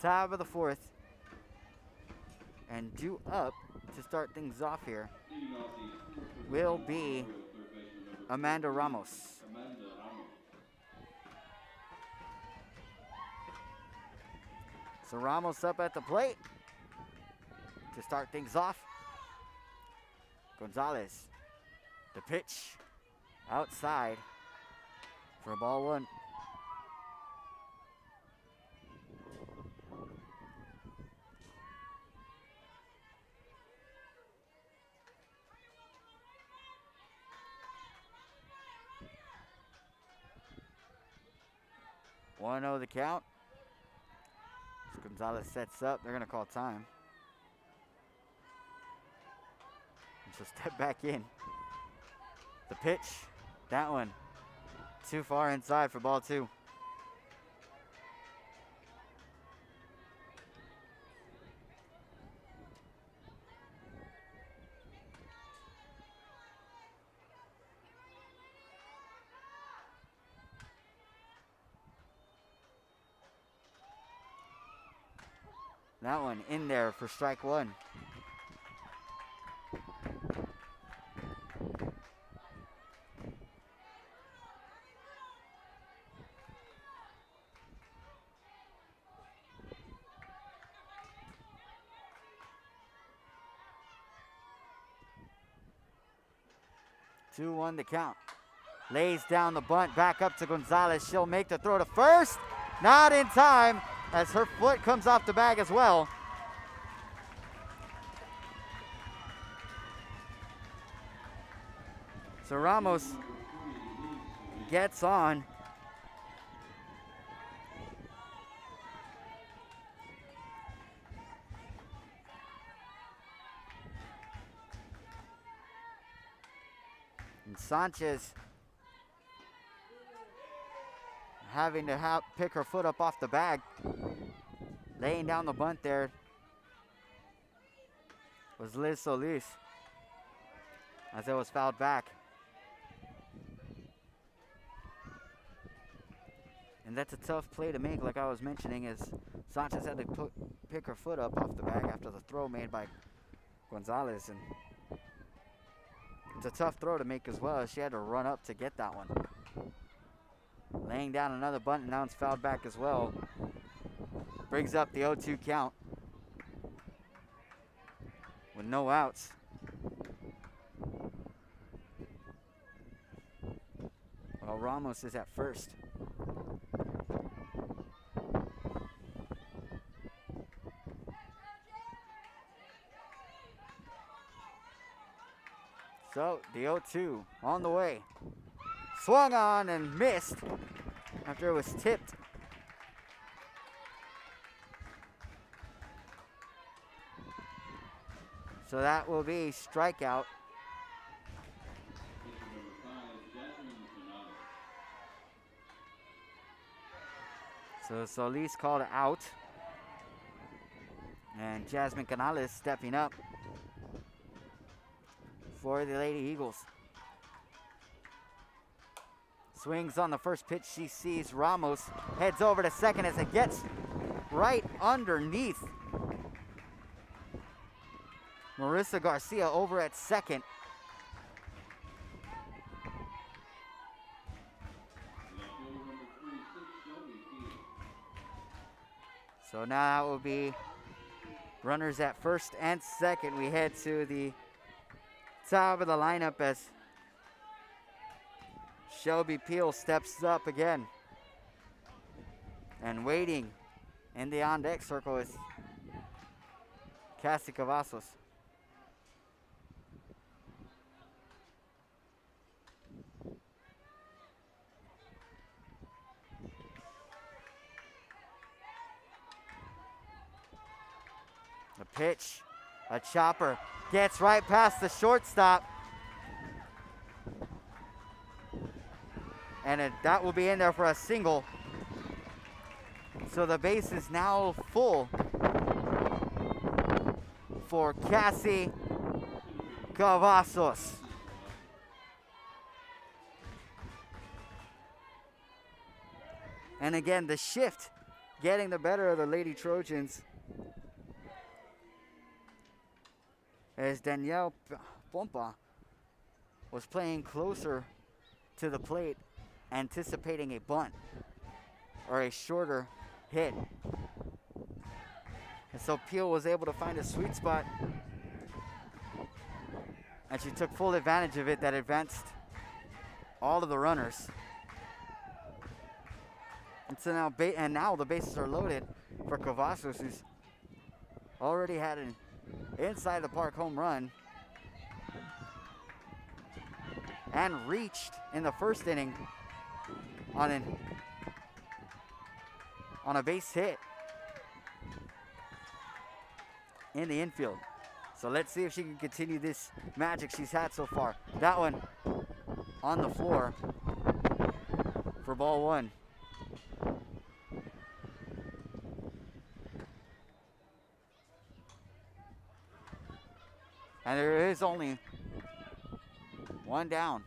Top of the fourth. And due up to start things off here will be Amanda Ramos. So Ramos up at the plate to start things off. Gonzalez, the pitch outside for ball one. One oh the count. As Gonzalez sets up, they're gonna call time. And she'll step back in. The pitch, that one, too far inside for ball two. That one in there for strike one. Two one the count. Lays down the bunt, back up to Gonzalez. She'll make the throw to first. Not in time, as her foot comes off the bag as well. So Ramos gets on. And Sanchez having to pick her foot up off the bag. Laying down the bunt there was Liz Solis, as it was fouled back. And that's a tough play to make, like I was mentioning, as Sanchez had to pick her foot up off the bag after the throw made by Gonzalez. And it's a tough throw to make as well, as she had to run up to get that one. Laying down another bunt, and now it's fouled back as well. Brings up the 0-2 count with no outs. Well, Ramos is at first. So the 0-2 on the way. Swung on and missed after it was tipped. So that will be strikeout. So Solis called out. And Jasmine Canales stepping up for the Lady Eagles. Swings on the first pitch. She sees Ramos. Heads over to second as it gets right underneath Marissa Garcia over at second. So now it will be runners at first and second. We head to the top of the lineup as Shelby Peel steps up again. And waiting in the on-deck circle is Cassie Cavazos. The pitch, a chopper, gets right past the shortstop. And that will be in there for a single. So the base is now full for Cassie Cavazos. And again, the shift getting the better of the Lady Trojans. As Danielle Pompa was playing closer to the plate, anticipating a bunt or a shorter hit. And so Peel was able to find a sweet spot, and she took full advantage of it. That advanced all of the runners. And so now the bases are loaded for Cavazos, who's already had an inside the park home run and reached in the first inning on a base hit in the infield. So let's see if she can continue this magic she's had so far. That one on the floor for ball one. And there is only one down.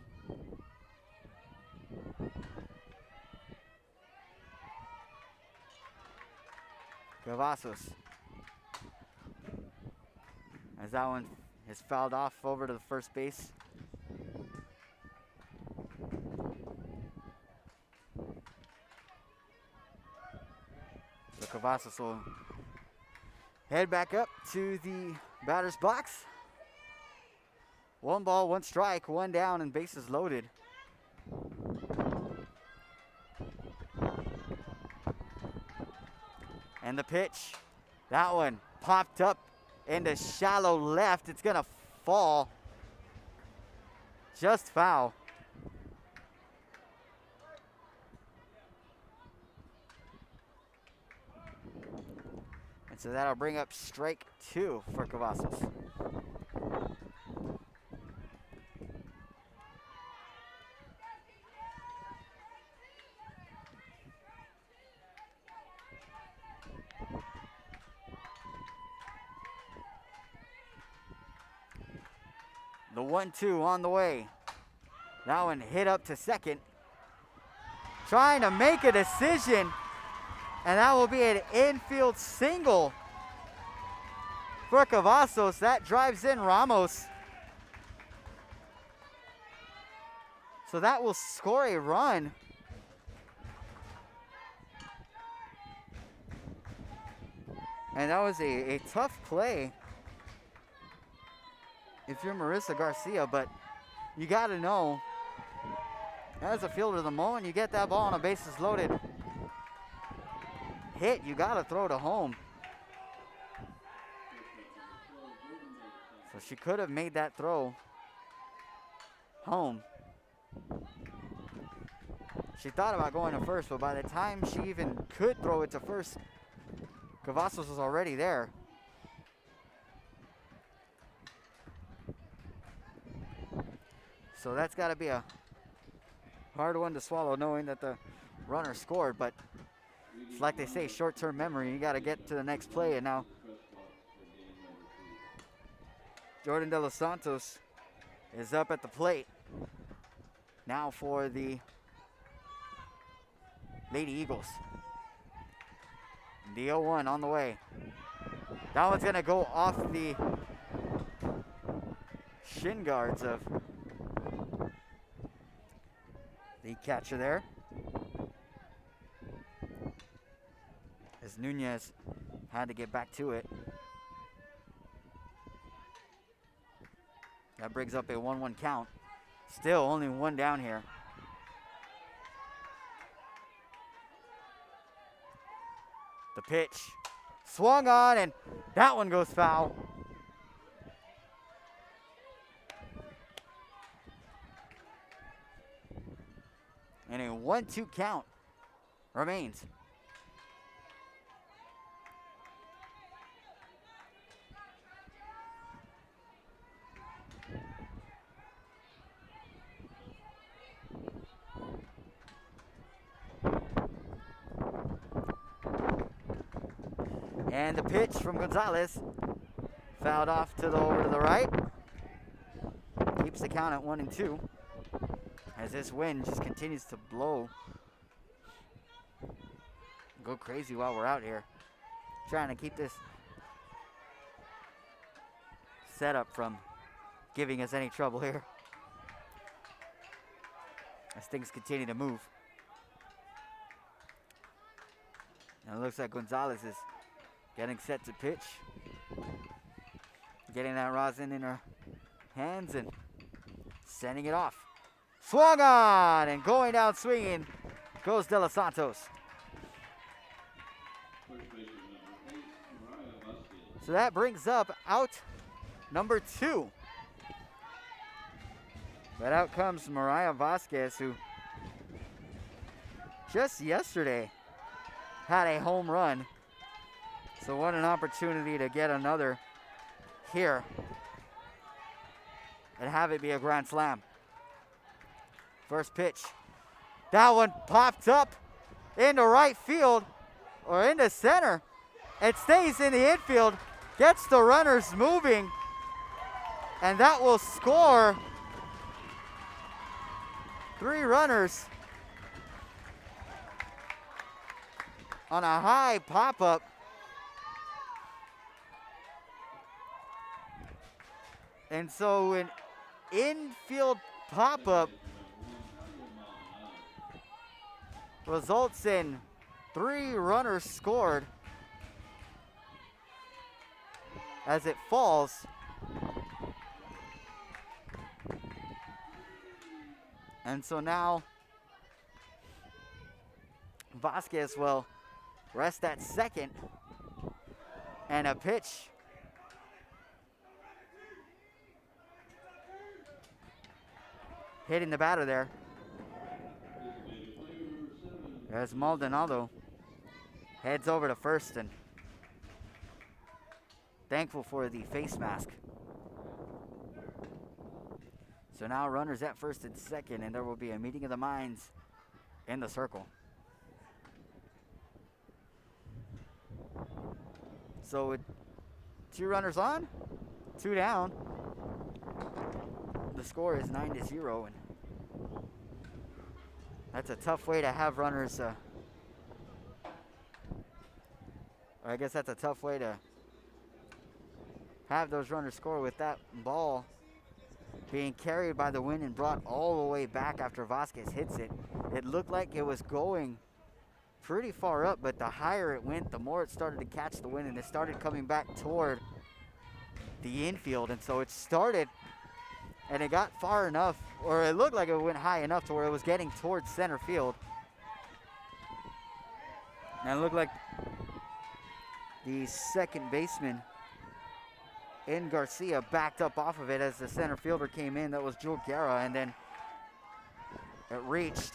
Cavazos. As that one is fouled off over to the first base. So Cavazos will head back up to the batter's box. 1 ball, 1 strike, 1 down, and bases loaded. And the pitch, that one popped up into shallow left. It's gonna fall. Just foul. And so that'll bring up strike 2 for Cavazos. The 1-2 on the way. That one hit up to second. Trying to make a decision. And that will be an infield single for Cavazos. That drives in Ramos. So that will score a run. And that was a tough play if you're Marissa Garcia, but you got to know, as a fielder, the moment you get that ball on a bases loaded hit, you got to throw to home. So she could have made that throw home. She thought about going to first, but by the time she even could throw it to first, Cavazos was already there. So that's got to be a hard one to swallow, knowing that the runner scored. But it's like they say, short-term memory. You got to get to the next play. And now Jordan De Los Santos is up at the plate. Now for the Lady Eagles. The 0-1 on the way. That one's going to go off the shin guards of the catcher there. As Nunez had to get back to it. That brings up a 1-1 count. Still only 1 down here. The pitch swung on, and that one goes foul. And a 1-2 count remains. And the pitch from Gonzalez fouled off over to the right. Keeps the count at 1-2. As this wind just continues to blow. go crazy while we're out here. Trying to keep this setup from giving us any trouble here. As things continue to move. And it looks like Gonzalez is getting set to pitch. Getting that rosin in her hands and sending it off. Swung on and going down swinging goes De Los Santos. So that brings up out number 2. But out comes Mariah Vasquez, who just yesterday had a home run. So what an opportunity to get another here and have it be a grand slam. First pitch. That one popped up into right field or into center. It stays in the infield, gets the runners moving, and that will score 3 runners on a high pop-up. And so an infield pop-up results in 3 runners scored as it falls. And so now Vasquez will rest at second, and a pitch hitting the batter there as Maldonado heads over to first, and thankful for the face mask. So now runners at first and second, and there will be a meeting of the minds in the circle. So with 2 runners on, 2 down, the score is 9-0, and that's a tough way to have runners, or I guess that's a tough way to have those runners score with that ball being carried by the wind and brought all the way back after Vasquez hits it. It looked like it was going pretty far up, but the higher it went, the more it started to catch the wind, and it started coming back toward the infield. And so it started, and it got far enough, or it looked like it went high enough to where it was getting towards center field. And it looked like the second baseman in Garcia backed up off of it as the center fielder came in. That was Jewel Guerra, and then it reached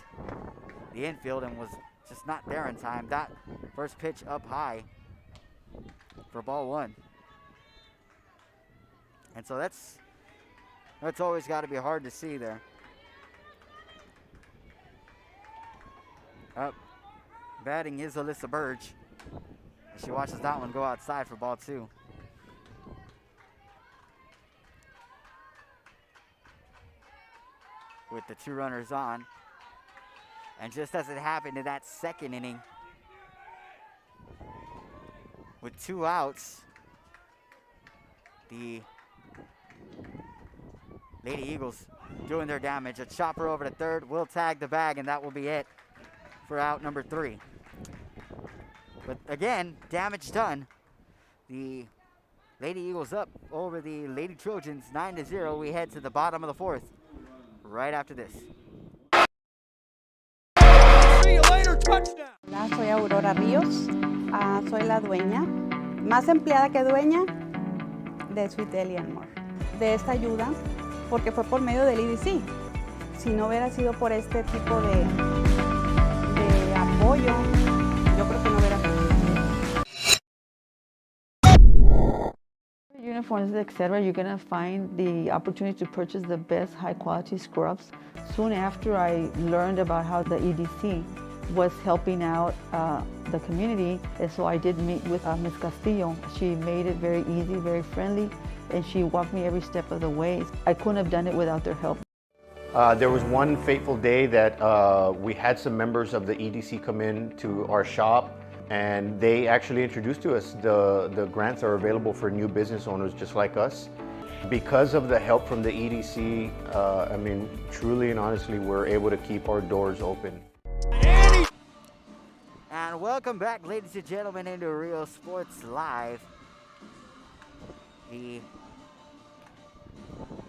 the infield and was just not there in time. That first pitch up high for ball 1. And so that's always got to be hard to see there. Up batting is Alyssa Burge. She watches that one go outside for ball 2. With the 2 runners on. And just as it happened in that second inning, with 2 outs, the Lady Eagles doing their damage. A chopper over to third will tag the bag, and that will be it for out number 3. But again, damage done. The Lady Eagles up over the Lady Trojans 9-0. We head to the bottom of the 4th right after this. See you later, touchdown. Hola, soy Aurora Ríos. Soy la dueña, más empleada que dueña, de Sweet Deli and More. De esta ayuda, porque fue por medio del EDC. Si no hubiera sido por este tipo de apoyo, yo creo que no hubiera sido. Uniforms, etc., you're going to find the opportunity to purchase the best high quality scrubs. Soon after I learned about how the EDC was helping out the community, and so I did meet with Ms. Castillo. She made it very easy, very friendly, and she walked me every step of the way. I couldn't have done it without their help. There was one fateful day that we had some members of the EDC come in to our shop and they actually introduced to us the grants are available for new business owners just like us. Because of the help from the EDC, I mean, truly and honestly, we're able to keep our doors open. And welcome back, ladies and gentlemen, into Real Sports Live. The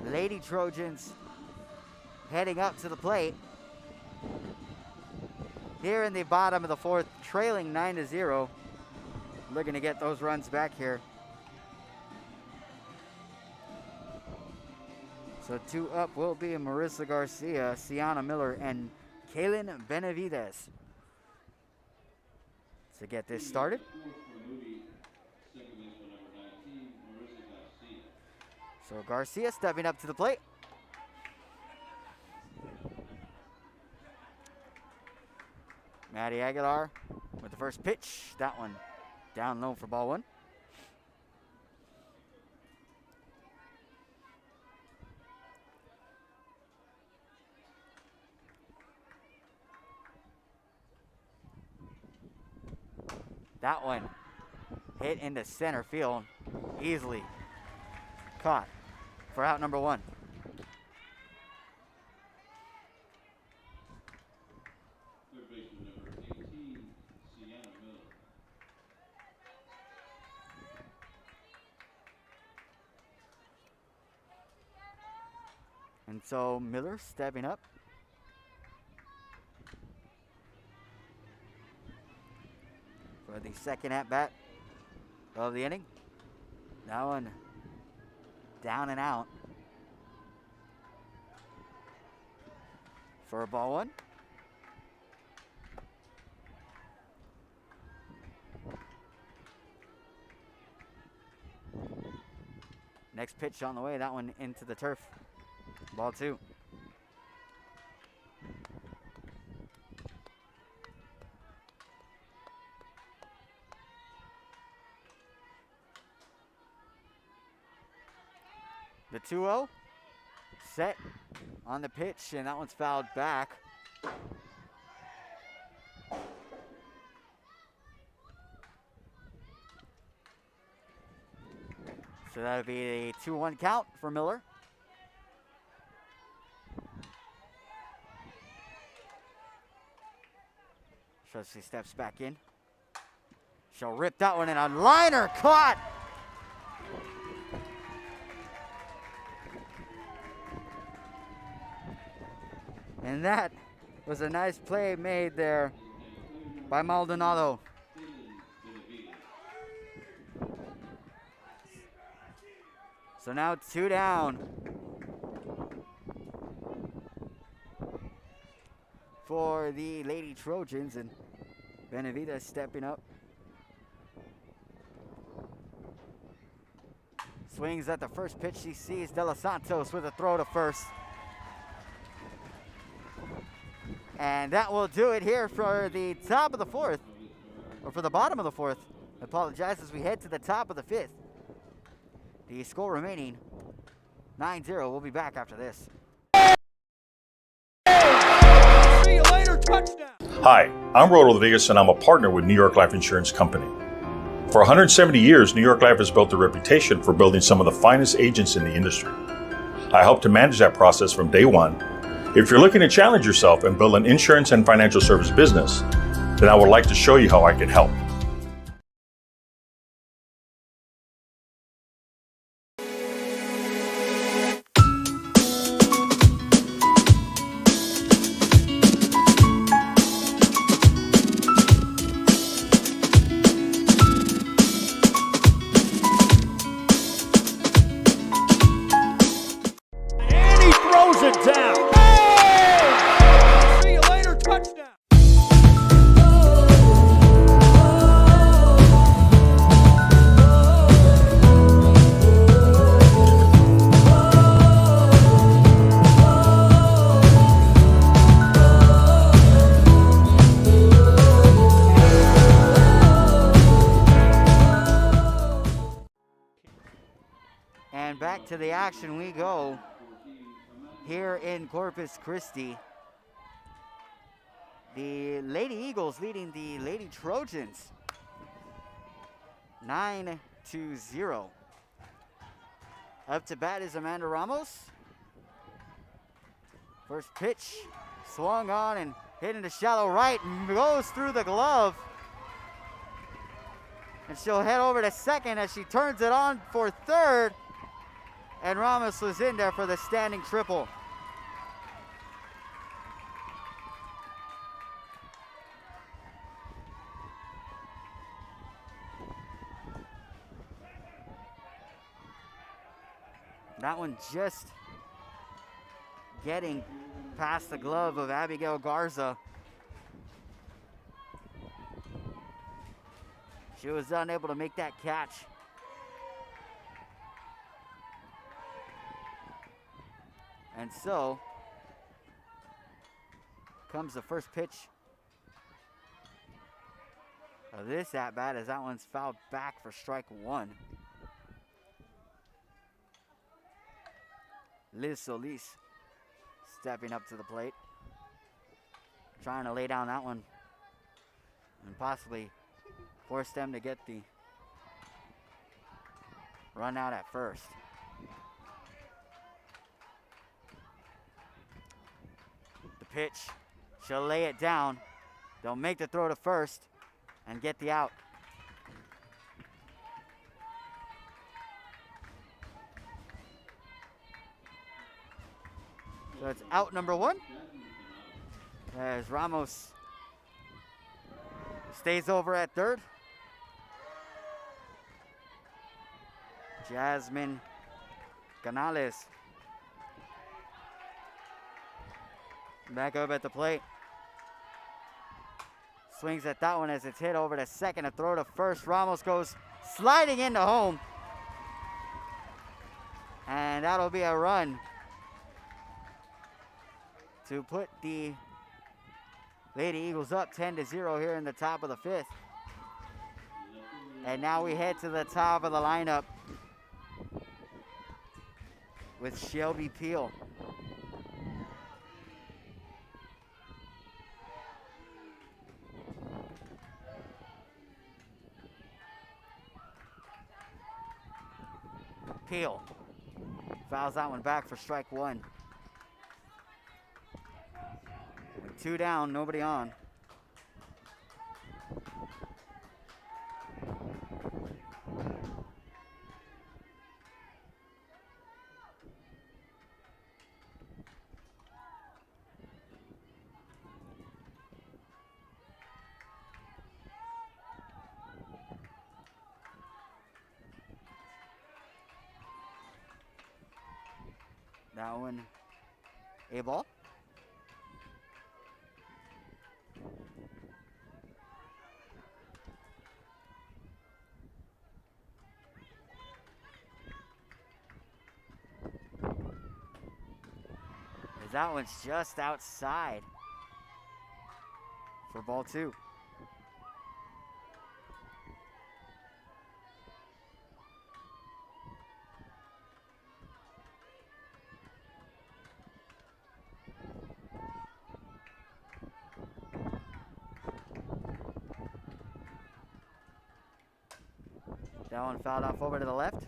Lady Trojans heading up to the plate. Here in the bottom of the fourth, trailing 9-0. Looking to get those runs back here. So 2 up will be Marissa Garcia, Sienna Miller, and Kaylin Benavides. To get this started. So Garcia stepping up to the plate. Maddie Aguilar with the first pitch. That one down low for ball 1. That one hit into center field, easily caught for out number 1. Third baseman number 18, Sienna Miller. And so Miller stepping up. For the second at bat of the inning. That one down and out for ball 1. Next pitch on the way, that one into the turf. Ball 2. The 2-0 set on the pitch, and that one's fouled back. So that'll be a 2-1 count for Miller. So she steps back in. She'll rip that one in. A liner caught. And that was a nice play made there by Maldonado. So now 2 down for the Lady Trojans, and Benavides stepping up. Swings at the first pitch. She sees De Los Santos with a throw to first. And that will do it here for the top of the 4th, or for the bottom of the 4th. I apologize, as we head to the top of the 5th. The score remaining 9-0. We'll be back after this. See you later, touchdown. Hi, I'm Rod Rodriguez, and I'm a partner with New York Life Insurance Company. For 170 years, New York Life has built a reputation for building some of the finest agents in the industry. I helped to manage that process from day one. If you're looking to challenge yourself and build an insurance and financial service business, then I would like to show you how I can help. And back to the action we go here in Corpus Christi. The Lady Eagles leading the Lady Trojans 9-0. Up to bat is Amanda Ramos. First pitch swung on and hit into shallow right, goes through the glove. And she'll head over to second as she turns it on for third. And Ramos was in there for the standing triple. That one just getting past the glove of Abigail Garza. She was unable to make that catch. And so comes the first pitch of this at-bat as that one's fouled back for strike one. Liz Solis stepping up to the plate, trying to lay down that one and possibly force them to get the run out at first. The pitch, she'll lay it down. They'll make the throw to first and get the out. So it's out number one as Ramos stays over at third. Jasmine Canales back up at the plate. Swings at that one as it's hit over to second. A throw to first. Ramos goes sliding into home. And that'll be a run to put the Lady Eagles up 10-0 here in the top of the fifth. And now we head to the top of the lineup with Shelby Peel. Peel fouls that one back for strike one. 2 down, nobody on. That one, a ball. That one's just outside for ball two. That one fouled off over to the left.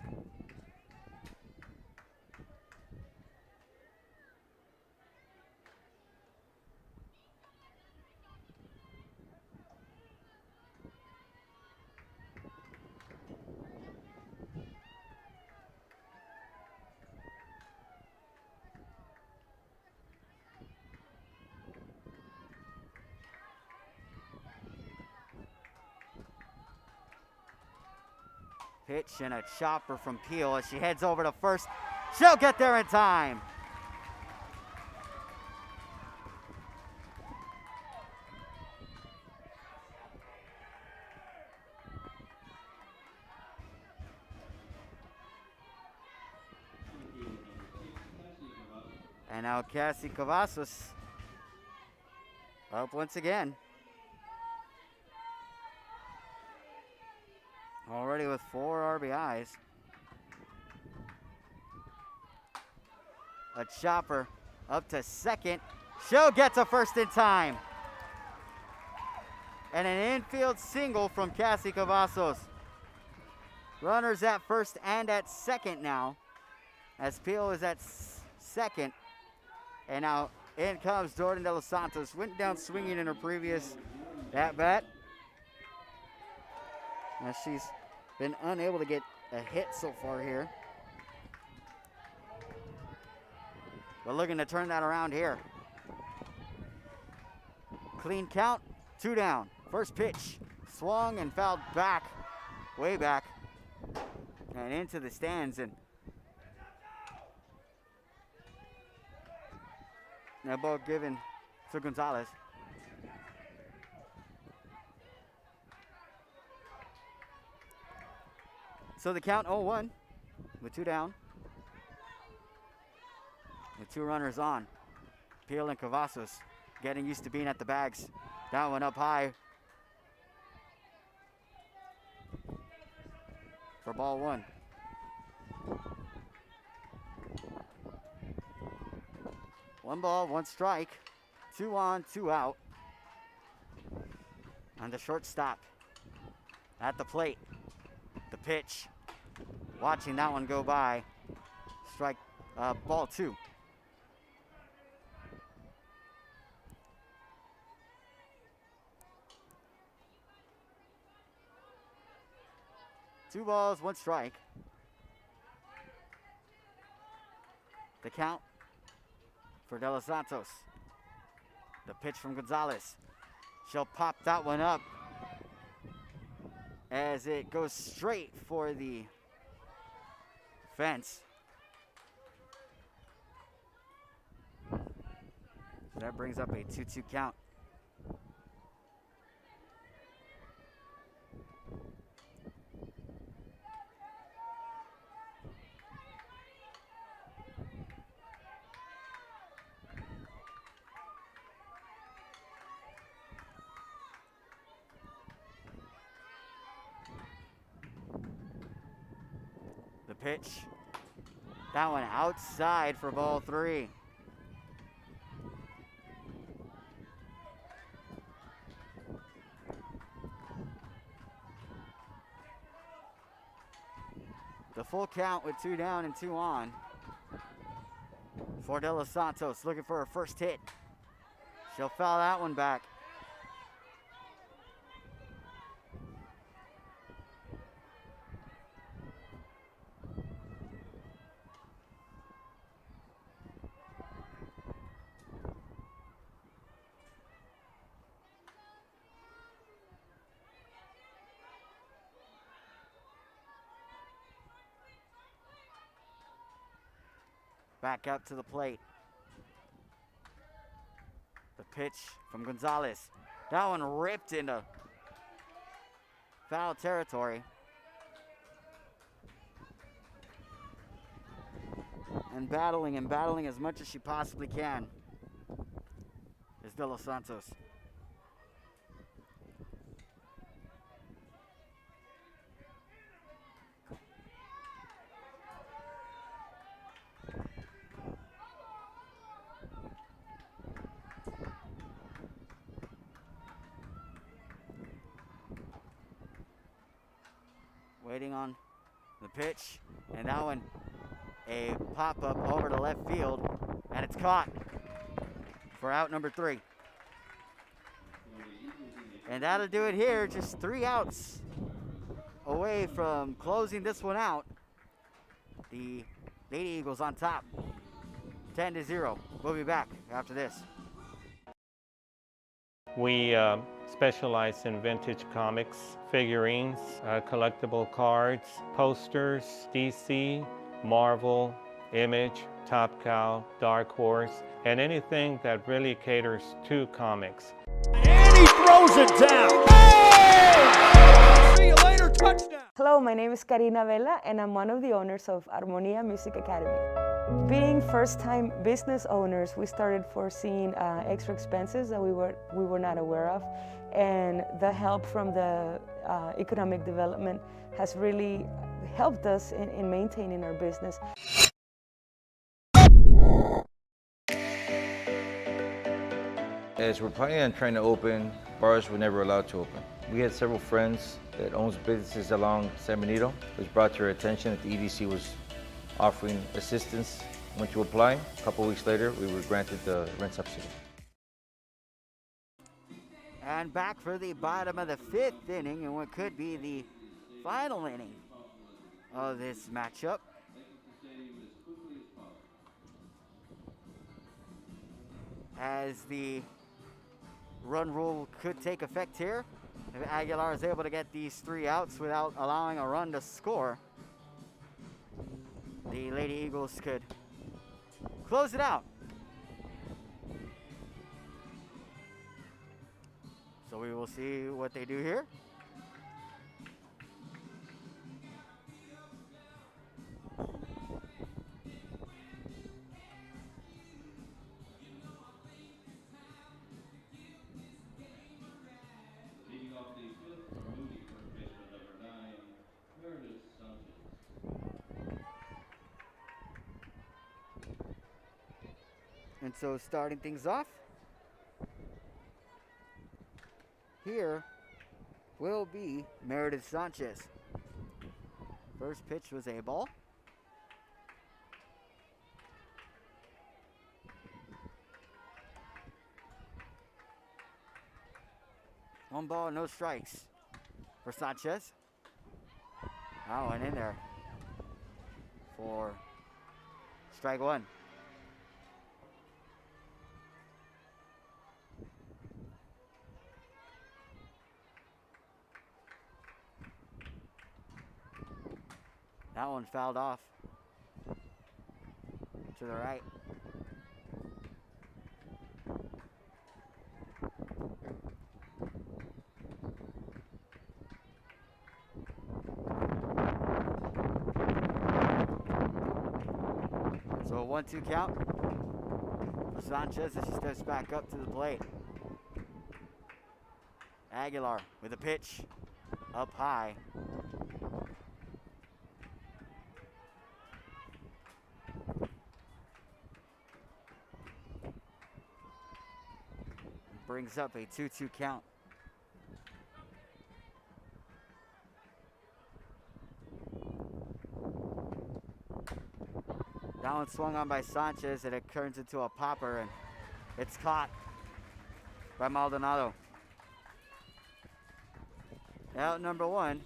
Pitch and a chopper from Peel as she heads over to first. She'll get there in time. And now Cassie Cavazos up once again. Already with 4 RBIs. A chopper up to second. She'll get to first in time. And an infield single from Cassie Cavazos. Runners at first and at second now, as Peel is at second. And now in comes Jordan De Los Santos. Went down swinging in her previous at-bat. Now she's been unable to get a hit so far here. But looking to turn that around here. Clean count, 2 down. First pitch, swung and fouled back, way back, and into the stands. And that ball given to Gonzalez. So the count 0-1 with 2 down. With 2 runners on. Peel and Cavazos getting used to being at the bags. That one up high for ball 1. One ball, 1 strike. 2 on, 2 out. And the shortstop at the plate. The pitch. Watching that one go by. Strike, ball 2. Two balls, 1 strike. The count for De Los Santos. The pitch from Gonzalez. She'll pop that one up as it goes straight for the fence. That brings up a 2-2 count. The pitch. That one outside for ball 3. The full count with 2 down and 2 on for De Los Santos, looking for her first hit. She'll foul that one back. Back up to the plate. The pitch from Gonzalez. That one ripped into foul territory. And battling as much as she possibly can is De Los Santos. Waiting on the pitch, and that one a pop-up over to left field, and it's caught for out number 3. And that'll do it here, just 3 outs away from closing this one out. The Lady Eagles on top, 10-0. We'll be back after this. We specialize in vintage comics, figurines, collectible cards, posters, DC, Marvel, Image, Top Cow, Dark Horse, and anything that really caters to comics. And he throws it down. Hey! See you later, touchdown. Hello, my name is Karina Vela, and I'm one of the owners of Armonía Music Academy. Being first-time business owners, we started foreseeing extra expenses that we were not aware of, and the help from the economic development has really helped us in maintaining our business. As we're planning on trying to open, bars were never allowed to open. We had several friends that owns businesses along San Benito. It was brought to our attention that the EDC was offering assistance. Went to apply. A couple weeks later, we were granted the rent subsidy. And back for the bottom of the 5th inning and what could be the final inning of this matchup. As the run rule could take effect here, if Aguilar is able to get these 3 outs without allowing a run to score, the Lady Eagles could close it out. So we will see what they do here. Leading off the 5th, Moody, first baseman number 9, Meredith Sanchez. And so starting things off, here will be Meredith Sanchez. First pitch was a ball. One ball, no strikes for Sanchez. That one in there for strike 1. That one fouled off to the right. So a 1-2 count for Sanchez as she steps back up to the plate. Aguilar with a pitch up high. Brings up a 2-2 count. That one swung on by Sanchez and it turns into a popper and it's caught by Maldonado. Out number 1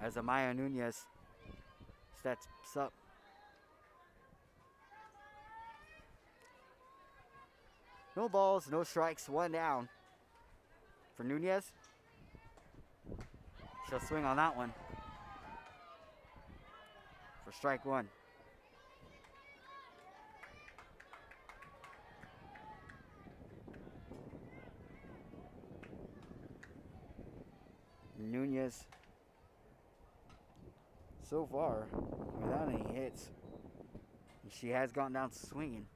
as Amaya Nunez steps up. No balls, no strikes, 1 down for Nunez. She'll swing on that one for strike 1. Nunez so far without any hits. She has gone down swinging.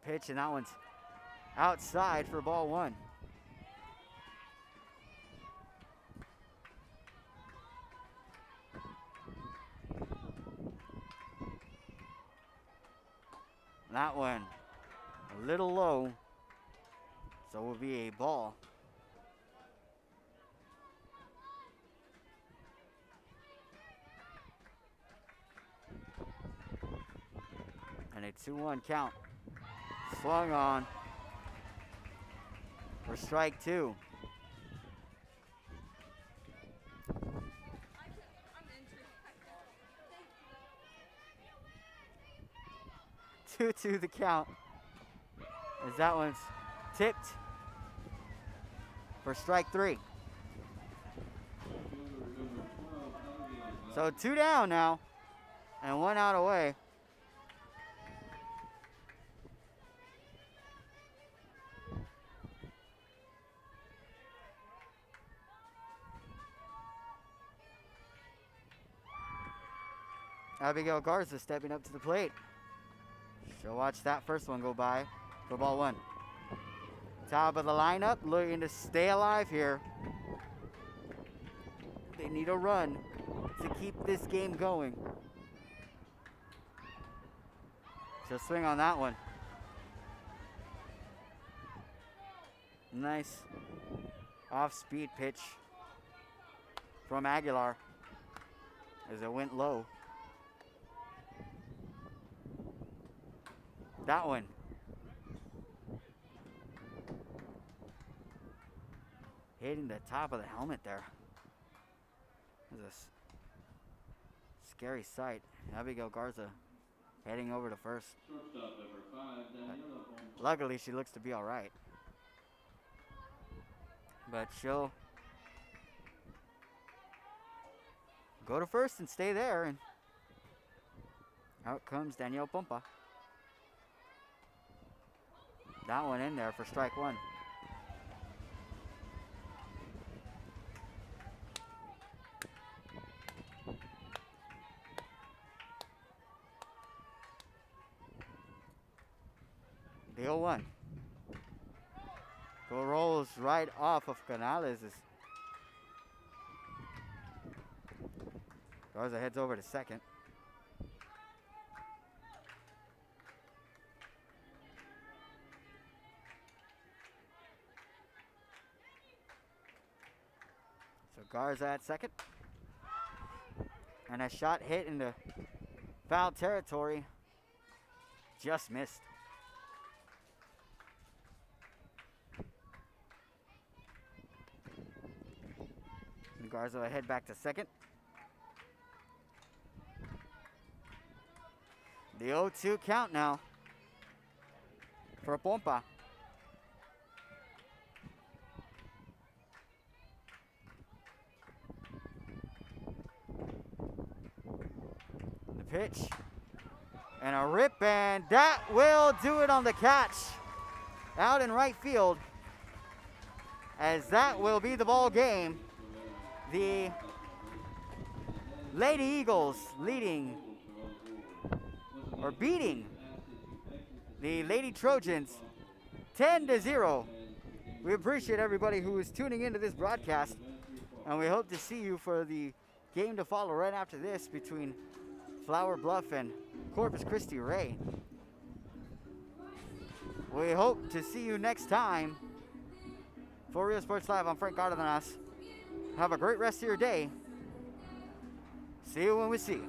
Pitch, and that one's outside for ball 1. That one a little low, so it will be a ball. And a 2-1 count. Swung on for strike 2. Two the count as that one's tipped for strike 3. So 2 down now and 1 out away. Abigail Garza stepping up to the plate. She'll watch that first one go by for ball one. Top of the lineup, looking to stay alive here. They need a run to keep this game going. She'll swing on that one. Nice off-speed pitch from Aguilar as it went low. That one. Hitting the top of the helmet there. It was a scary sight. Abigail Garza heading over to first. Shortstop number 5, Daniela Bomba. Luckily, she looks to be all right. But she'll go to first and stay there. And out comes Danielle Pompa. That one in there for strike one. The 0-1. Go rolls right off of Canales. Garza heads over to second. So Garza at second. And a shot hit into foul territory. Just missed. Garza will head back to second. The 0-2 count now for Pompa. The pitch and a rip, and that will do it on the catch out in right field, as that will be the ball game. The Lady Eagles beating the Lady Trojans 10-0. We appreciate everybody who is tuning into this broadcast, and we hope to see you for the game to follow right after this between Flower Bluff and Corpus Christi Ray. We hope to see you next time. For Real Sports Live, I'm Frank Cardenas. Have a great rest of your day. See you when we see you.